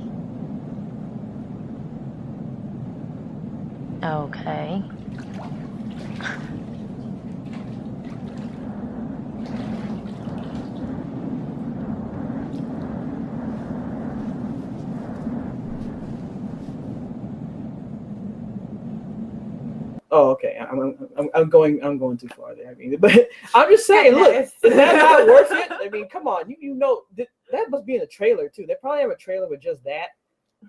Okay. oh, okay, I'm going too far there. I mean, but I'm just saying, look, is that not worth it? I mean, come on, you know that must be in a trailer too. They probably have a trailer with just that,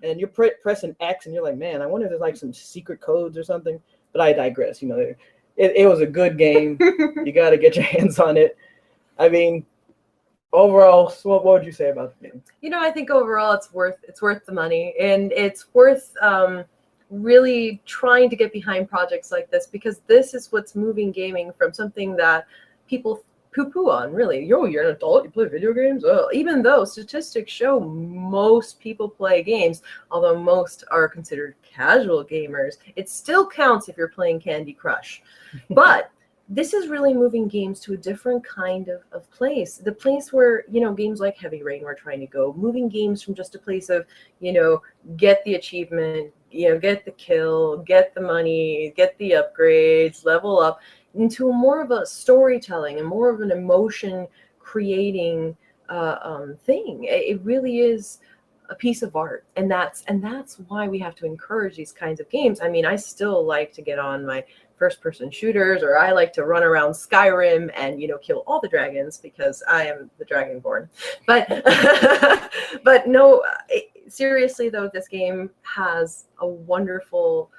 and you're pressing X, and you're like, man, I wonder if there's like some secret codes or something. But I digress. You know, it was a good game. You got to get your hands on it. I mean, overall, so what would you say about the game? You know, I think overall it's worth the money, and it's worth really trying to get behind projects like this, because this is what's moving gaming from something that people poo-poo on, really. You're an adult, you play video games? Even though statistics show most people play games, although most are considered casual gamers, it still counts if you're playing Candy Crush. But this is really moving games to a different kind of place. The place where, you know, games like Heavy Rain were trying to go, moving games from just a place of, you know, get the achievement, you know, get the kill, get the money, get the upgrades, level up, into more of a storytelling and more of an emotion creating thing. It really is a piece of art, and that's why we have to encourage these kinds of games. I mean, I still like to get on my first-person shooters, or I like to run around Skyrim and, you know, kill all the dragons because I am the Dragonborn. But but no, seriously though, this game has a wonderful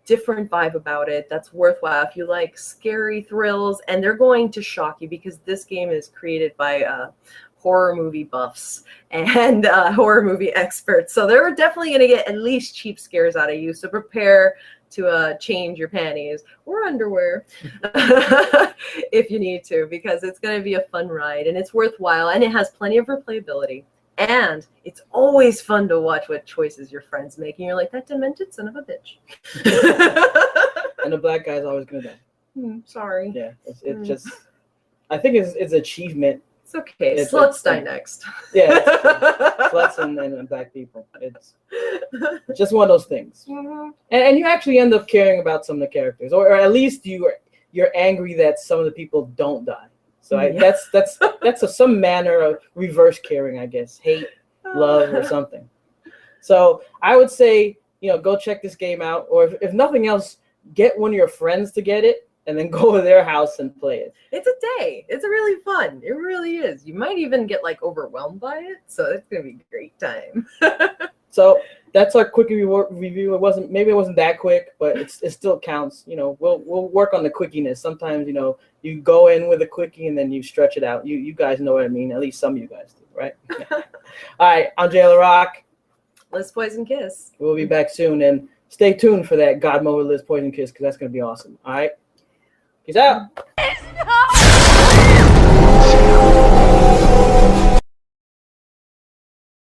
different vibe about it that's worthwhile if you like scary thrills, and they're going to shock you because this game is created by horror movie buffs and horror movie experts, so they're definitely going to get at least cheap scares out of you, so prepare to change your panties or underwear if you need to, because it's going to be a fun ride and it's worthwhile, and it has plenty of replayability, and it's always fun to watch what choices your friends make, and you're like, that demented son of a bitch. And the black guy's always gonna die. Sorry. Yeah, it's just, I think it's achievement It's okay. It's- Sluts it's- die next. Yeah, sluts and black people. It's just one of those things. And you actually end up caring about some of the characters, or at least you're angry that some of the people don't die. So that's some manner of reverse caring, I guess, hate, love, or something. So I would say, go check this game out, or if nothing else, get one of your friends to get it, and then go to their house and play it. It's a day. It's really fun. It really is. You might even get overwhelmed by it, so it's gonna be a great time. So that's our quick review. It wasn't that quick, but it still counts. We'll work on the quickiness. Sometimes you go in with a quickie and then you stretch it out. You guys know what I mean. At least some of you guys do, right? Yeah. All right, I'm Jailer Rock. Liz Poison Kiss. We'll be back soon, and stay tuned for that God Mode Liz Poison Kiss, because that's gonna be awesome. All right, peace out.